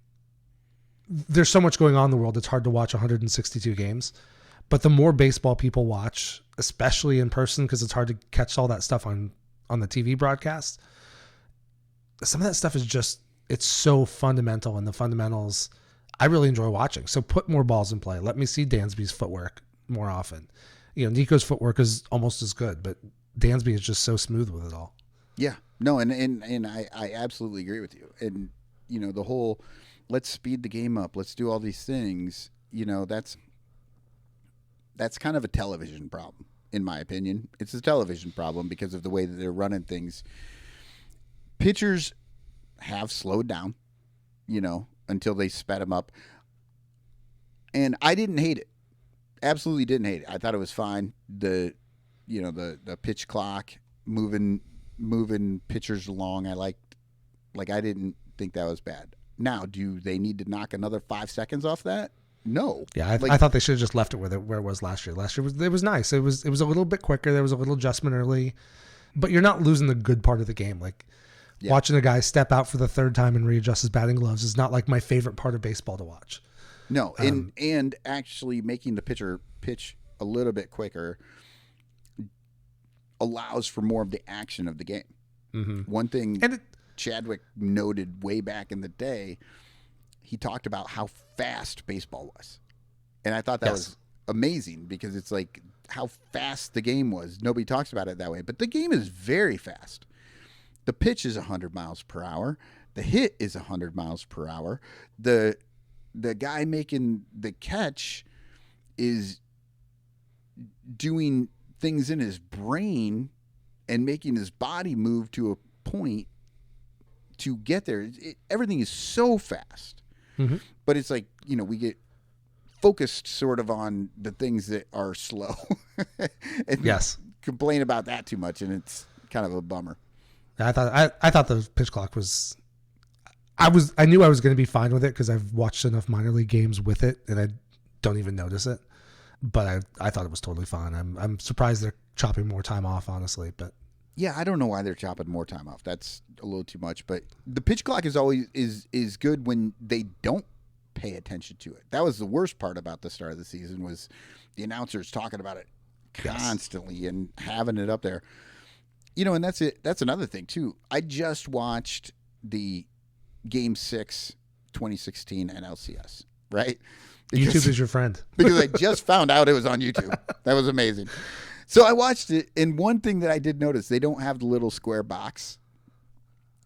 there's so much going on in the world. It's hard to watch 162 games, but the more baseball people watch, especially in person, because it's hard to catch all that stuff on the TV broadcast. Some of that stuff is just, it's so fundamental, and the fundamentals I really enjoy watching. So put more balls in play. Let me see Dansby's footwork more often. You know, Nico's footwork is almost as good, but Dansby is just so smooth with it all. Yeah, no, and I absolutely agree with you. And you know, the whole let's speed the game up, let's do all these things. You know, that's kind of a television problem, in my opinion. It's a television problem because of the way that they're running things. Pitchers have slowed down, you know, until they sped them up. And I didn't hate it. Absolutely didn't hate it. I thought it was fine. The pitch clock moving pitchers along. I didn't think that was bad. Now, do they need to knock another 5 seconds off that? No. Yeah, I thought they should have just left it where it was last year. Last year it was nice. It was a little bit quicker. There was a little adjustment early, but you're not losing the good part of the game. Like watching a guy step out for the third time and readjust his batting gloves is not like my favorite part of baseball to watch. No, and actually making the pitcher pitch a little bit quicker allows for more of the action of the game. Mm-hmm. One thing Chadwick noted way back in the day, he talked about how fast baseball was. And I thought that was amazing because it's like how fast the game was. Nobody talks about it that way, but the game is very fast. The pitch is 100 miles per hour. The hit is 100 miles per hour. The guy making the catch is doing things in his brain and making his body move to a point to get there. Everything is so fast. Mm-hmm. But it's like, you know, we get focused sort of on the things that are slow and complain about that too much. And it's kind of a bummer. I thought the pitch clock was, I knew I was going to be fine with it because I've watched enough minor league games with it and I don't even notice it. But I thought it was totally fine. I'm surprised they're chopping more time off, honestly. But yeah, I don't know why they're chopping more time off. That's a little too much. But the pitch clock is always is good when they don't pay attention to it. That was the worst part about the start of the season was the announcers talking about it constantly and having it up there. You know, and that's it. That's another thing too. I just watched the Game 6 2016 NLCS, right? Because, YouTube is your friend. Because I just found out it was on YouTube. That was amazing. So I watched it, and one thing that I did notice, they don't have the little square box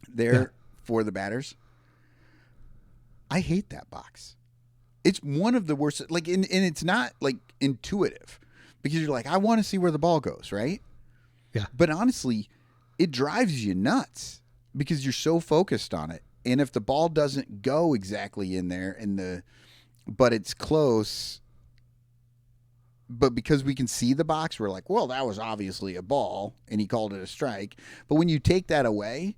there for the batters. I hate that box. It's one of the worst. Like, and it's not like intuitive because you're like, I want to see where the ball goes, right? Yeah. But honestly, it drives you nuts because you're so focused on it. And if the ball doesn't go exactly in there but it's close, but because we can see the box, we're like, well, that was obviously a ball and he called it a strike. But when you take that away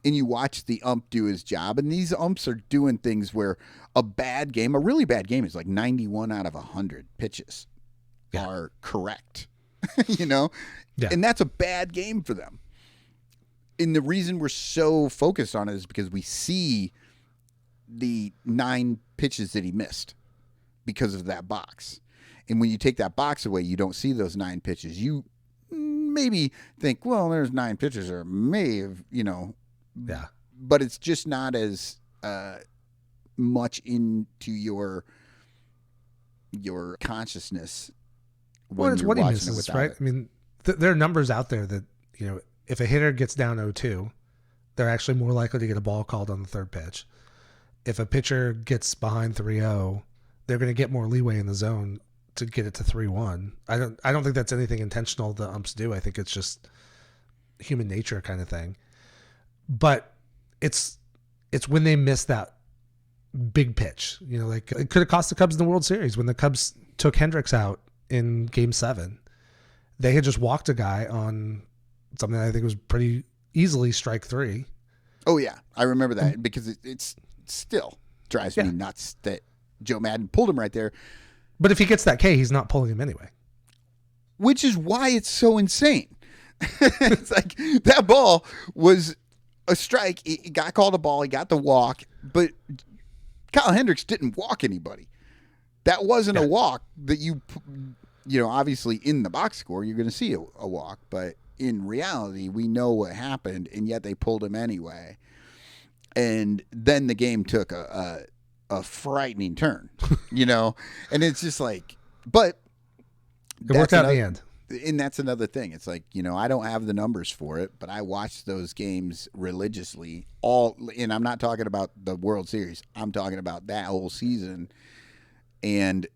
and you watch the ump do his job, and these umps are doing things where a really bad game is like 91 out of 100 pitches are correct, you know? Yeah. And that's a bad game for them. And the reason we're so focused on it is because we see the 9 pitches that he missed because of that box. And when you take that box away, you don't see those 9 pitches. You maybe think, well, there's 9 pitches, or may have, you know. Yeah. But it's just not as much into your consciousness. Well, it's what he misses, right? I mean, there are numbers out there that, you know, if a hitter gets down 0-2, they're actually more likely to get a ball called on the third pitch. If a pitcher gets behind 3-0, they're going to get more leeway in the zone to get it to 3-1. I don't think that's anything intentional the umps do. I think it's just human nature kind of thing. But it's when they miss that big pitch, you know, like it could have cost the Cubs in the World Series when the Cubs took Hendricks out in Game 7. They had just walked a guy on something that I think was pretty easily strike 3. Oh yeah, I remember that because it's still drives me nuts that Joe Madden pulled him right there. But if he gets that K, he's not pulling him anyway. Which is why it's so insane. It's like that ball was a strike. He got called a ball. He got the walk, but Kyle Hendricks didn't walk anybody. That wasn't a walk that you know, obviously in the box score, you're going to see a walk, but in reality, we know what happened, and yet they pulled him anyway. And then the game took a frightening turn, you know, and it's just like, but it worked out in the end. And that's another thing. It's like, you know, I don't have the numbers for it, but I watched those games religiously and I'm not talking about the World Series. I'm talking about that whole season. And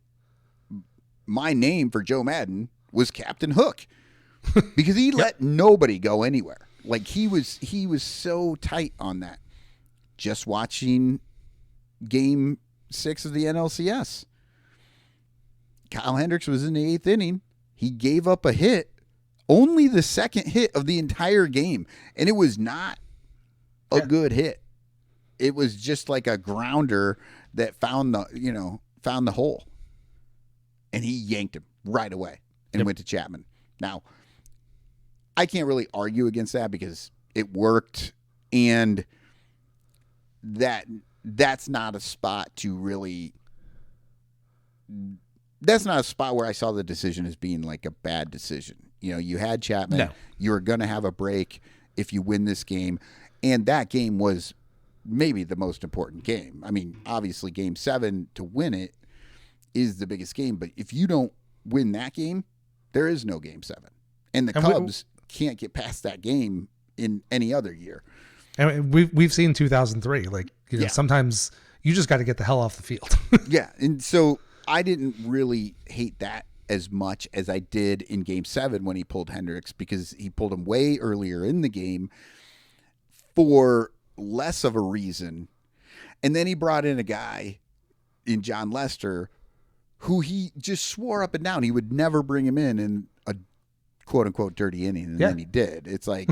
my name for Joe Madden was Captain Hook because he let nobody go anywhere. Like he was so tight on that. Just watching Game 6 of the NLCS. Kyle Hendricks was in the 8th inning. He gave up a hit, only the second hit of the entire game, and it was not a good hit. It was just like a grounder that found the hole, and he yanked him right away and went to Chapman. Now, I can't really argue against that because it worked, and that's not a spot to really. That's not a spot where I saw the decision as being like a bad decision. You know, you had Chapman. No. You were going to have a break if you win this game. And that game was maybe the most important game. I mean, obviously Game 7 to win it is the biggest game. But if you don't win that game, there is no Game 7. And the Cubs can't get past that game in any other year. And we've seen 2003. Like, you know, sometimes you just got to get the hell off the field. Yeah. And so I didn't really hate that as much as I did in Game 7 when he pulled Hendricks, because he pulled him way earlier in the game for less of a reason. And then he brought in a guy in John Lester who he just swore up and down he would never bring him in a quote-unquote dirty inning, and then he did. It's like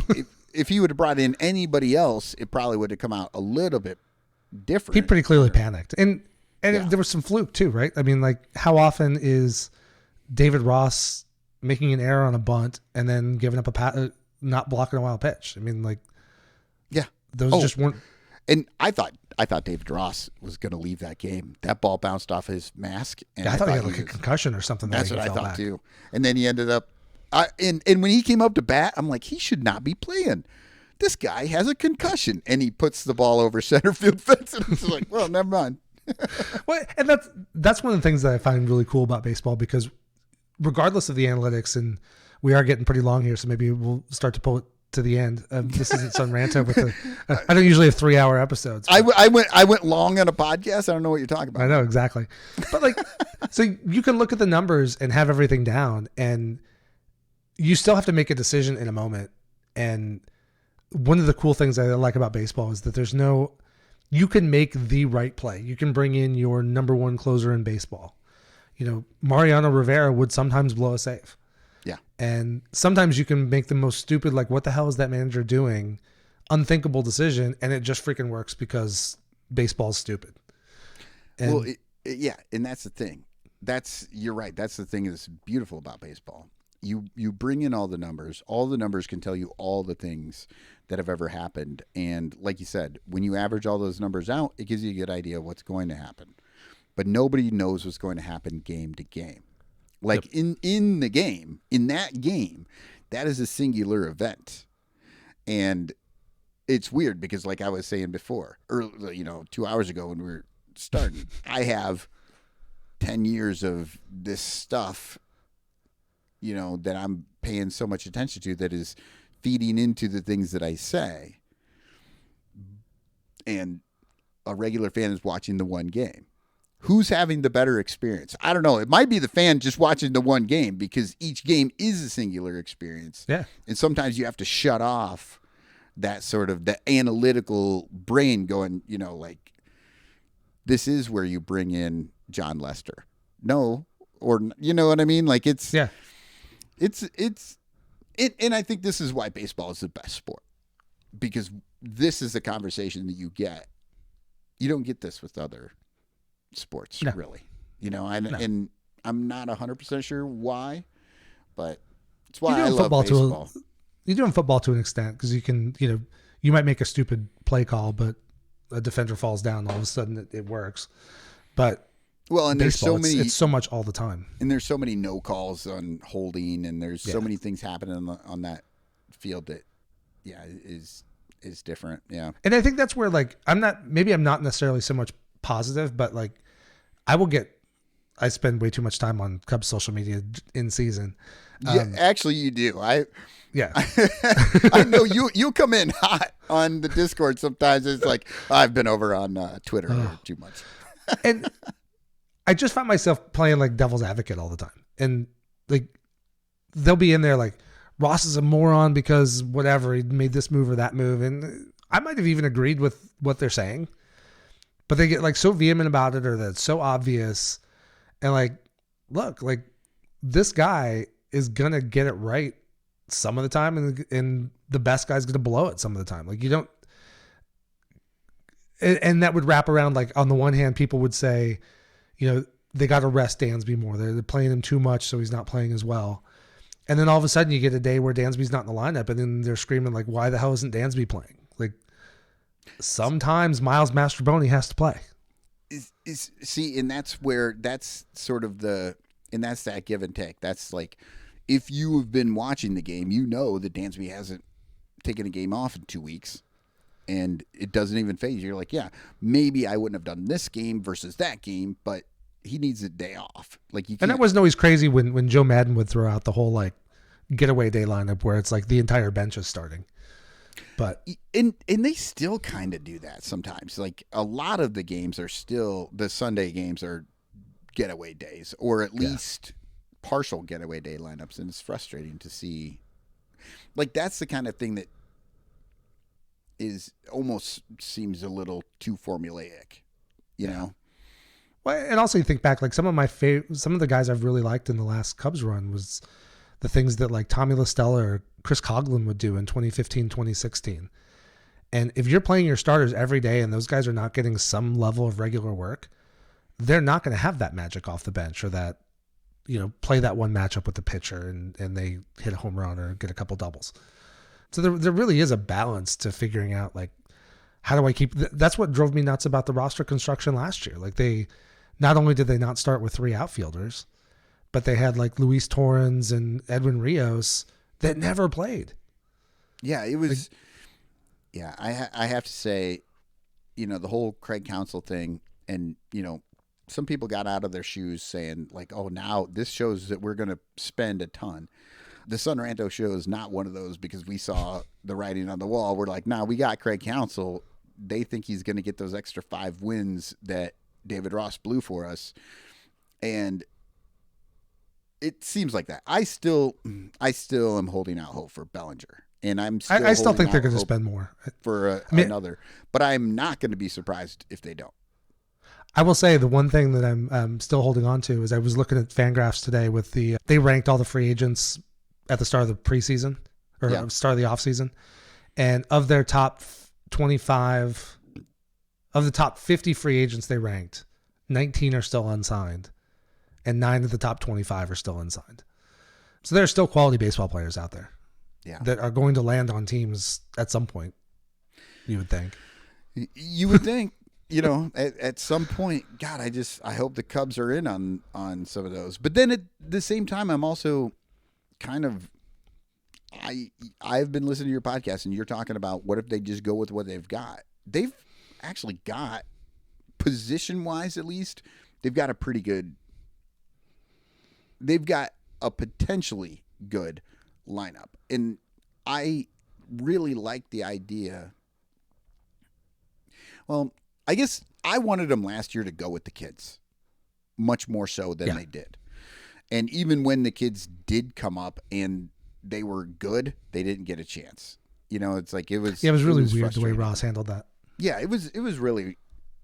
if he would have brought in anybody else, it probably would have come out a little bit different. He pretty clearly panicked. And there was some fluke too, right? I mean, like, how often is David Ross making an error on a bunt and then giving up not blocking a wild pitch? I mean, like, those just weren't. And I thought David Ross was going to leave that game. That ball bounced off his mask, and I thought he had like a concussion or something. That's what I thought too. And then he ended up. And when he came up to bat, I'm like, he should not be playing. This guy has a concussion, and he puts the ball over center field fence, and it's like, well, never mind. Well, and that's one of the things that I find really cool about baseball, because regardless of the analytics, and we are getting pretty long here, so maybe we'll start to pull it to the end. This isn't Son Ranto, but I don't usually have 3-hour episodes. I went long on a podcast. I don't know what you're talking about. I know exactly, but like, so you can look at the numbers and have everything down, and you still have to make a decision in a moment. And one of the cool things I like about baseball is that you can make the right play. You can bring in your number one closer in baseball. Mariano Rivera would sometimes blow a save. Yeah. And sometimes you can make the most stupid, like, what the hell is that manager doing? Unthinkable decision. And it just freaking works because baseball's stupid. And, yeah. And that's the thing. You're right. That's the thing that's beautiful about baseball. You bring in all the numbers. All the numbers can tell you all the things that have ever happened. And like you said, when you average all those numbers out, it gives you a good idea of what's going to happen. But nobody knows what's going to happen game to game. Like in the game, in that game, that is a singular event. And it's weird because, like I was saying before, 2 hours ago when we were starting, I have 10 years of this stuff, that I'm paying so much attention to that is feeding into the things that I say. And a regular fan is watching the one game. Who's having the better experience? I don't know. It might be the fan just watching the one game because each game is a singular experience. Yeah. And sometimes you have to shut off that sort of the analytical brain going, like, this is where you bring in John Lester. No, or you know what I mean? Like and I think this is why baseball is the best sport, because this is a conversation that you get. You don't get this with other sports, really, and I'm not 100% sure why, but it's why I love baseball. You do in football to an extent because you can, you might make a stupid play call, but a defender falls down, all of a sudden it works. But and baseball, there's so many, it's so much all the time, and there's so many no calls on holding, and there's so many things happening on that field that, is different. Yeah, and I think that's where, like, I'm not necessarily so much positive, but like I spend way too much time on Cubs social media in season. Actually you do. I know you come in hot on the Discord sometimes. It's like, I've been over on Twitter too much. And I just find myself playing like devil's advocate all the time. And like, they'll be in there like, Ross is a moron because whatever, he made this move or that move. And I might have even agreed with what they're saying, but they get like so vehement about it, or that it's so obvious. And like, look, like, this guy is going to get it right some of the time, and the best guy's going to blow it some of the time. Like, you don't, and that would wrap around, like, on the one hand, people would say, they got to rest Dansby more. They're playing him too much, so he's not playing as well. And then all of a sudden you get a day where Dansby's not in the lineup, and then they're screaming like, why the hell isn't Dansby playing? Like, sometimes Miles Mastrobuoni has to play. See, and that's sort of and that's that give and take. That's like, if you have been watching the game, that Dansby hasn't taken a game off in 2 weeks, and it doesn't even phase you. You're like, yeah, maybe I wouldn't have done this game versus that game, but he needs a day off. Like, you can't. And that wasn't always crazy when Joe Madden would throw out the whole like getaway day lineup where it's like the entire bench is starting. But and they still kind of do that sometimes. Like, a lot of the games are still, the Sunday games are getaway days, or at least partial getaway day lineups, and it's frustrating to see. Like, that's the kind of thing that is almost seems a little too formulaic, you know. Well, and also you think back, like, some of the guys I've really liked in the last Cubs run was the things that like Tommy La Stella or Chris Coughlin would do in 2015, 2016. And if you're playing your starters every day and those guys are not getting some level of regular work, they're not going to have that magic off the bench, or that, play that one matchup with the pitcher and they hit a home run or get a couple doubles. So there really is a balance to figuring out, like, how do I keep, that's what drove me nuts about the roster construction last year. Like, not only did they not start with 3 outfielders, but they had like Luis Torrens and Edwin Rios that never played. Yeah, it was. Like, I have to say, the whole Craig Counsell thing, and some people got out of their shoes saying like, "Oh, now this shows that we're going to spend a ton." The Son Ranto show is not one of those because we saw the writing on the wall. We're like, nah, we got Craig Counsell. They think he's going to get those extra 5 wins that David Ross blew for us. And it seems like that. I still am holding out hope for Bellinger. And I still think they're going to spend more for another. But I'm not going to be surprised if they don't. I will say the one thing that I'm still holding on to is I was looking at Fangraphs today with they ranked all the free agents at the start of the preseason or start of the offseason. And of their top 25, of the top 50 free agents they ranked, 19 are still unsigned and 9 of the top 25 are still unsigned. So there are still quality baseball players out there that are going to land on teams at some point, you would think. You would think. At some point, God, I hope the Cubs are in on some of those. But then at the same time, I'm also kind of, I've been listening to your podcast and you're talking about what if they just go with what they've got. They've actually got, position-wise at least, they've got a potentially good lineup. And I really like the idea. Well, I guess I wanted them last year to go with the kids much more so than they did. And even when the kids did come up and they were good, they didn't get a chance. It's like it was really weird the way Ross handled that. Yeah, it was really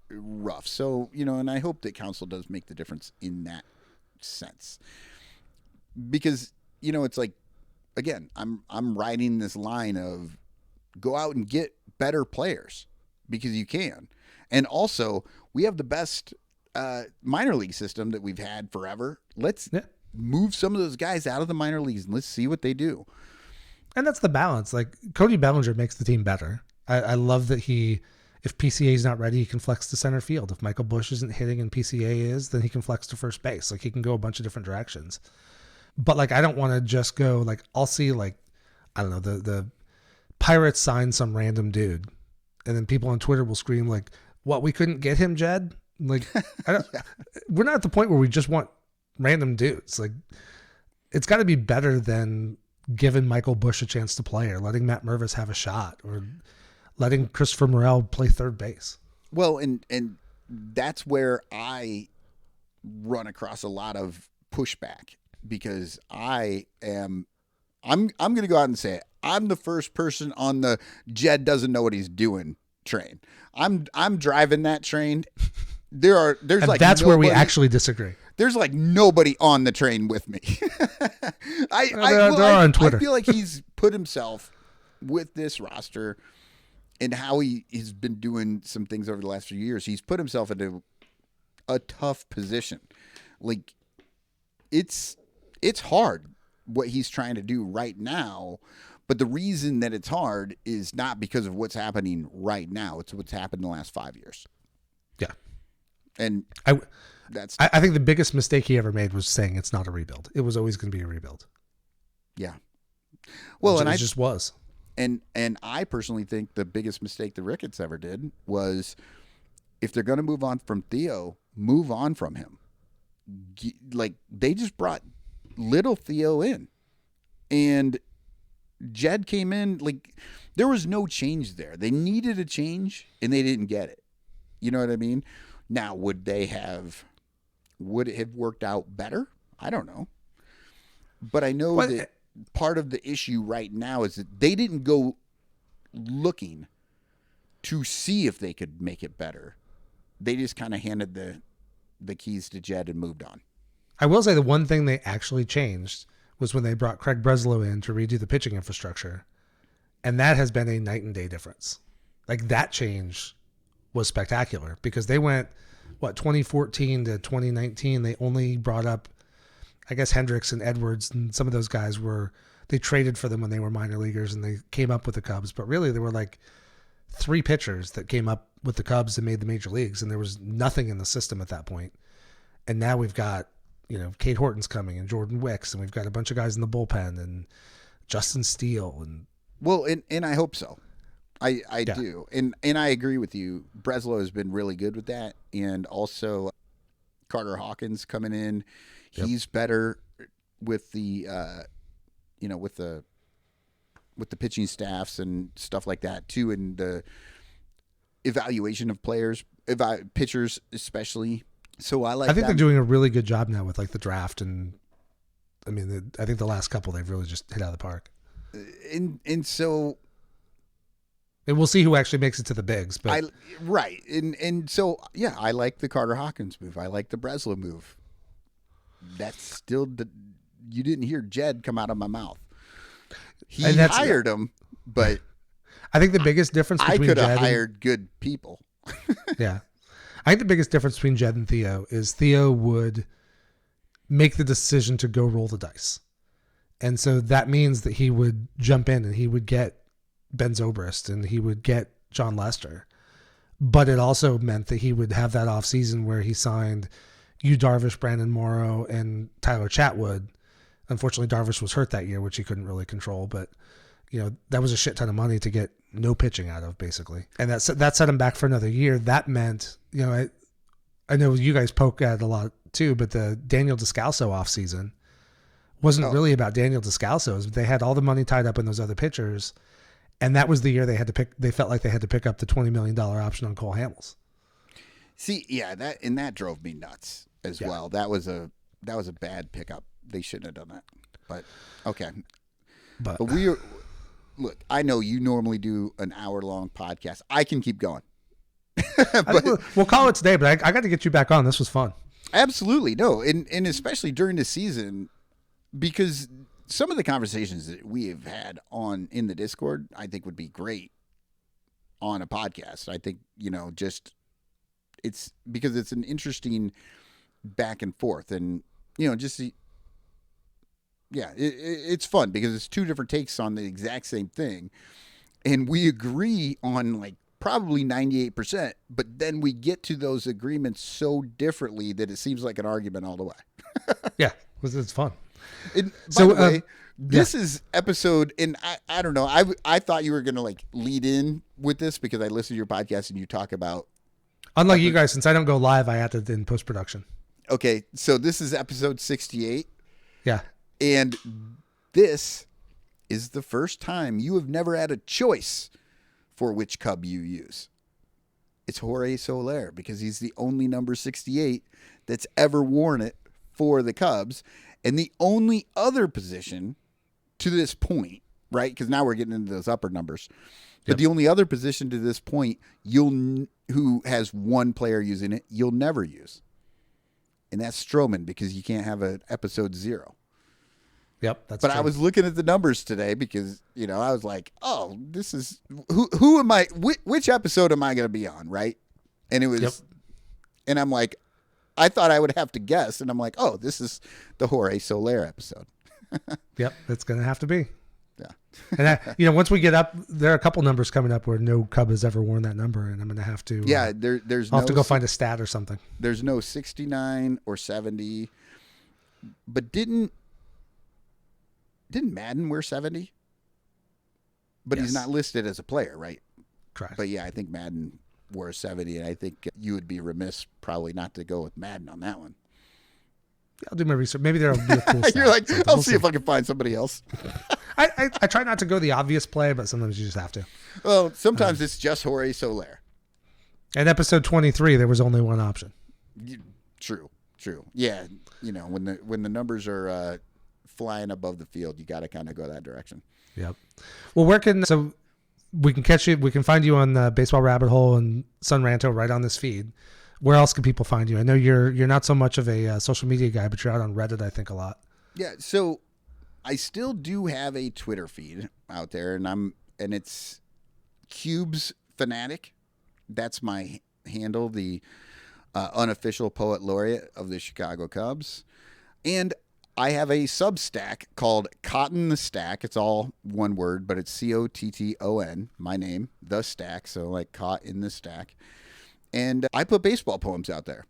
rough. So, and I hope that Counsell does make the difference in that sense. Because, it's like, again, I'm riding this line of go out and get better players because you can. And also, we have the best minor league system that we've had forever. Let's move some of those guys out of the minor leagues and let's see what they do. And that's the balance. Like, Cody Bellinger makes the team better. I love that if PCA is not ready, he can flex to center field. If Michael Busch isn't hitting and PCA is, then he can flex to first base. Like, he can go a bunch of different directions. But, like, I don't want to just go, like, I'll see, like, I don't know, the Pirates sign some random dude. And then people on Twitter will scream, like, what, we couldn't get him, Jed? Like, we're not at the point where we just want random dudes. Like, it's got to be better than giving Michael Busch a chance to play or letting Matt Mervis have a shot or letting Christopher Morel play third base. Well, and that's where I run across a lot of pushback because I'm going to go out and say it. I'm the first person on the Jed doesn't know what he's doing train. I'm driving that train. There's and like that's nobody, where we actually disagree. There's like nobody on the train with me. They're on Twitter. I feel like he's put himself with this roster and how he's been doing some things over the last few years. He's put himself into a tough position. Like it's hard what he's trying to do right now. But the reason that it's hard is not because of what's happening right now. It's what's happened in the last 5 years. Yeah. And I think the biggest mistake he ever made was saying it's not a rebuild. It was always going to be a rebuild. Yeah. Well, it just was. And I personally think the biggest mistake the Ricketts ever did was if they're going to move on from Theo, move on from him. Like, they just brought little Theo in. And Jed came in, like, there was no change there. They needed a change, and they didn't get it. You know what I mean? Now, would it have worked out better? I don't know. But I know that part of the issue right now is that they didn't go looking to see if they could make it better. They just kind of handed the keys to Jed and moved on. I will say the one thing they actually changed was when they brought Craig Breslow in to redo the pitching infrastructure. And that has been a night and day difference. Like, that change was spectacular because they went, 2014 to 2019, they only brought up, I guess, Hendricks and Edwards, and some of those guys they traded for them when they were minor leaguers and they came up with the Cubs. But really, there were like 3 pitchers that came up with the Cubs and made the major leagues, and there was nothing in the system at that point. And now we've got, Kate Horton's coming and Jordan Wicks, and we've got a bunch of guys in the bullpen and Justin Steele. Well, and I hope so. I do. And I agree with you. Breslow has been really good with that. And also Carter Hawkins coming in. He's better with the with the pitching staffs and stuff like that too, and the evaluation of players, pitchers especially. So I think they're doing a really good job now with like the draft, and I mean, I think the last couple they've really just hit out of the park. And so, and we'll see who actually makes it to the bigs. But and so yeah, I like the Carter Hawkins move. I like the Breslow move. That's still you didn't hear Jed come out of my mouth. He hired him, but I think the biggest difference between I could have Jed hired good people. Yeah. I think the biggest difference between Jed and Theo is Theo would make the decision to go roll the dice. And so that means that he would jump in and he would get Ben Zobrist and he would get John Lester. But it also meant that he would have that offseason where he signed Yu Darvish, Brandon Morrow, and Tyler Chatwood. Unfortunately, Darvish was hurt that year, which he couldn't really control. But, that was a shit ton of money to get no pitching out of, basically. And that set him back for another year. That meant, I know you guys poke at it a lot too, but the Daniel Descalso offseason wasn't really about Daniel Descalso's. They had all the money tied up in those other pitchers. And that was the year they felt like they had to pick up the $20 million option on Cole Hamels. See, yeah, that drove me nuts as well. That was a bad pickup. They shouldn't have done that. But okay. But look, I know you normally do an hour-long podcast. I can keep going. We'll call it today, but I got to get you back on. This was fun. Absolutely. No, and especially during the season, because some of the conversations that we have had in the Discord, I think would be great on a podcast. I think, it's because it's an interesting back and forth, and, it's fun because it's two different takes on the exact same thing. And we agree on like probably 98%, but then we get to those agreements so differently that it seems like an argument all the way. Yeah, it's fun. And by the way, this is episode, and I don't know, I thought you were going to like lead in with this because I listened to your podcast and you talk about. Unlike you guys, since I don't go live, I added in post-production. Okay, so this is episode 68. Yeah. And this is the first time you have never had a choice for which Cub you use. It's Jorge Soler because he's the only number 68 that's ever worn it for the Cubs. And the only other position to this point, right? Because now we're getting into those upper numbers. But the only other position to this point who has one player using it, you'll never use. And that's Stroman because you can't have an episode 0. Yep, that's But true. I was looking at the numbers today because, I was like, oh, this is who am I? Which episode am I going to be on, right? And it was, and I'm like, I thought I would have to guess, and I'm like, oh, this is the Jorge Soler episode. Yep, it's going to have to be. Yeah. And once we get up, there are a couple numbers coming up where no Cub has ever worn that number, and I'm going to have to. Yeah, there's. I'll have to go find a stat or something. There's no 69 or 70, but didn't Madden wear 70? But he's not listed as a player, right? Correct. But yeah, I think Madden wore 70, and I think you would be remiss probably not to go with Madden on that one. I'll do my research. Maybe there'll be a cool stat. You're like, I'll see if I can find somebody else. I try not to go the obvious play, but sometimes you just have to. Well, sometimes it's just Jorge Soler. In episode 23, there was only one option. True. Yeah, when the numbers are flying above the field, you got to kind of go that direction. Yep. Well, so we can catch you. We can find you on the Baseball Rabbit Hole and Son Ranto right on this feed. Where else can people find you? I know you're not so much of a social media guy, but you're out on Reddit, I think, a lot. Yeah. So I still do have a Twitter feed out there, and it's Cubes Fanatic. That's my handle, the unofficial poet laureate of the Chicago Cubs. And I have a Substack called Cotton the Stack. It's all one word, but it's COTTON, my name, The Stack. So like caught in the stack. And I put baseball poems out there.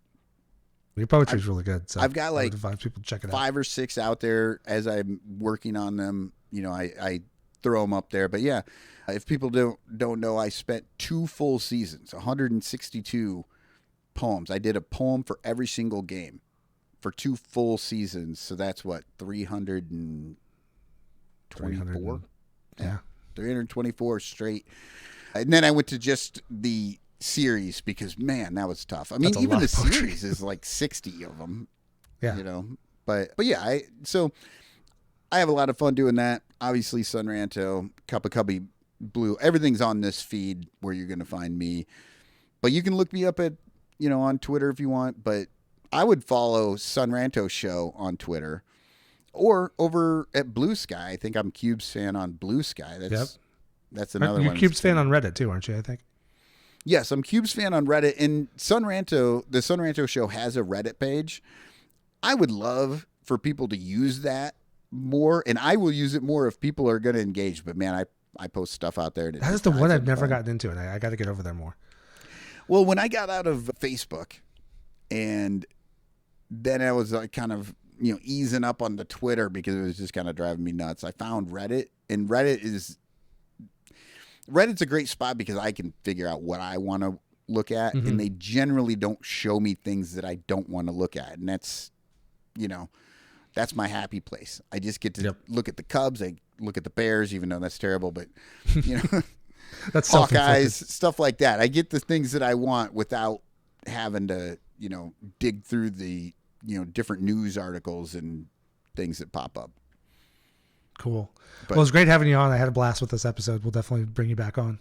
Your poetry is really good. So I've got like advise people to check it 5 or 6 out there as I'm working on them. I throw them up there. But yeah, if people don't know, I spent 2 full seasons, 162 poems. I did a poem for every single game for 2 full seasons. So that's what, 300 and 324. Yeah. 324 straight. And then I went to just the series because, man, that was tough. I mean, That's a even lot the of poetry. series is like 60 of them. Yeah. You know, but yeah, so I have a lot of fun doing that. Obviously, Son Ranto, Cup of Cubby Blue, everything's on this feed where you're going to find me. But you can look me up at, on Twitter if you want. But I would follow Son Ranto Show on Twitter or over at BlueSky. I think I'm Cubes fan on BlueSky. That's another You're one. Cubes fan on Reddit too, aren't you? I think. Yes, I'm Cubes fan on Reddit. And the Son Ranto Show has a Reddit page. I would love for people to use that more, and I will use it more if people are going to engage. But man, I post stuff out there. That is the one I've never gotten into, and I got to get over there more. Well, when I got out of Facebook, and then I was like kind of easing up on the Twitter because it was just kind of driving me nuts. I found Reddit, and Reddit's a great spot because I can figure out what I want to look at, and they generally don't show me things that I don't want to look at, and that's my happy place. I just get to look at the Cubs. I look at the Bears, even though that's terrible, but that's Hawkeyes, stuff like that. I get the things that I want without having to, dig through the, different news articles and things that pop up. Cool. Well, it was great having you on. I had a blast with this episode. We'll definitely bring you back on.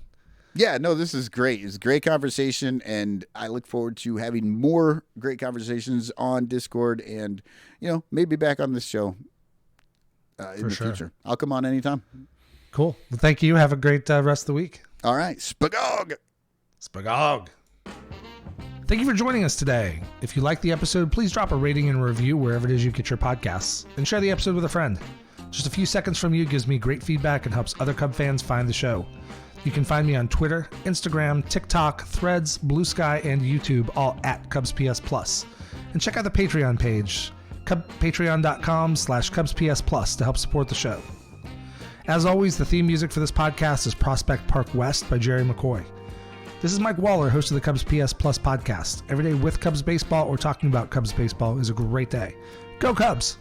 Yeah, no, this is great. It's a great conversation, and I look forward to having more great conversations on Discord and, maybe back on this show in the future. I'll come on anytime. Cool. Well, thank you. Have a great rest of the week. All right. Spagog. Spagog. Thank you for joining us today. If you like the episode, please drop a rating and review wherever it is you get your podcasts, and share the episode with a friend. Just a few seconds from you gives me great feedback and helps other Cub fans find the show. You can find me on Twitter, Instagram, TikTok, Threads, BlueSky, and YouTube, all at CubsPS+. And check out the Patreon page, patreon.com/CubsPS+ to help support the show. As always, the theme music for this podcast is Prospect Park West by Jerry McCoy. This is Mike Waller, host of the Cubs PS Plus podcast. Every day with Cubs baseball or talking about Cubs baseball is a great day. Go Cubs!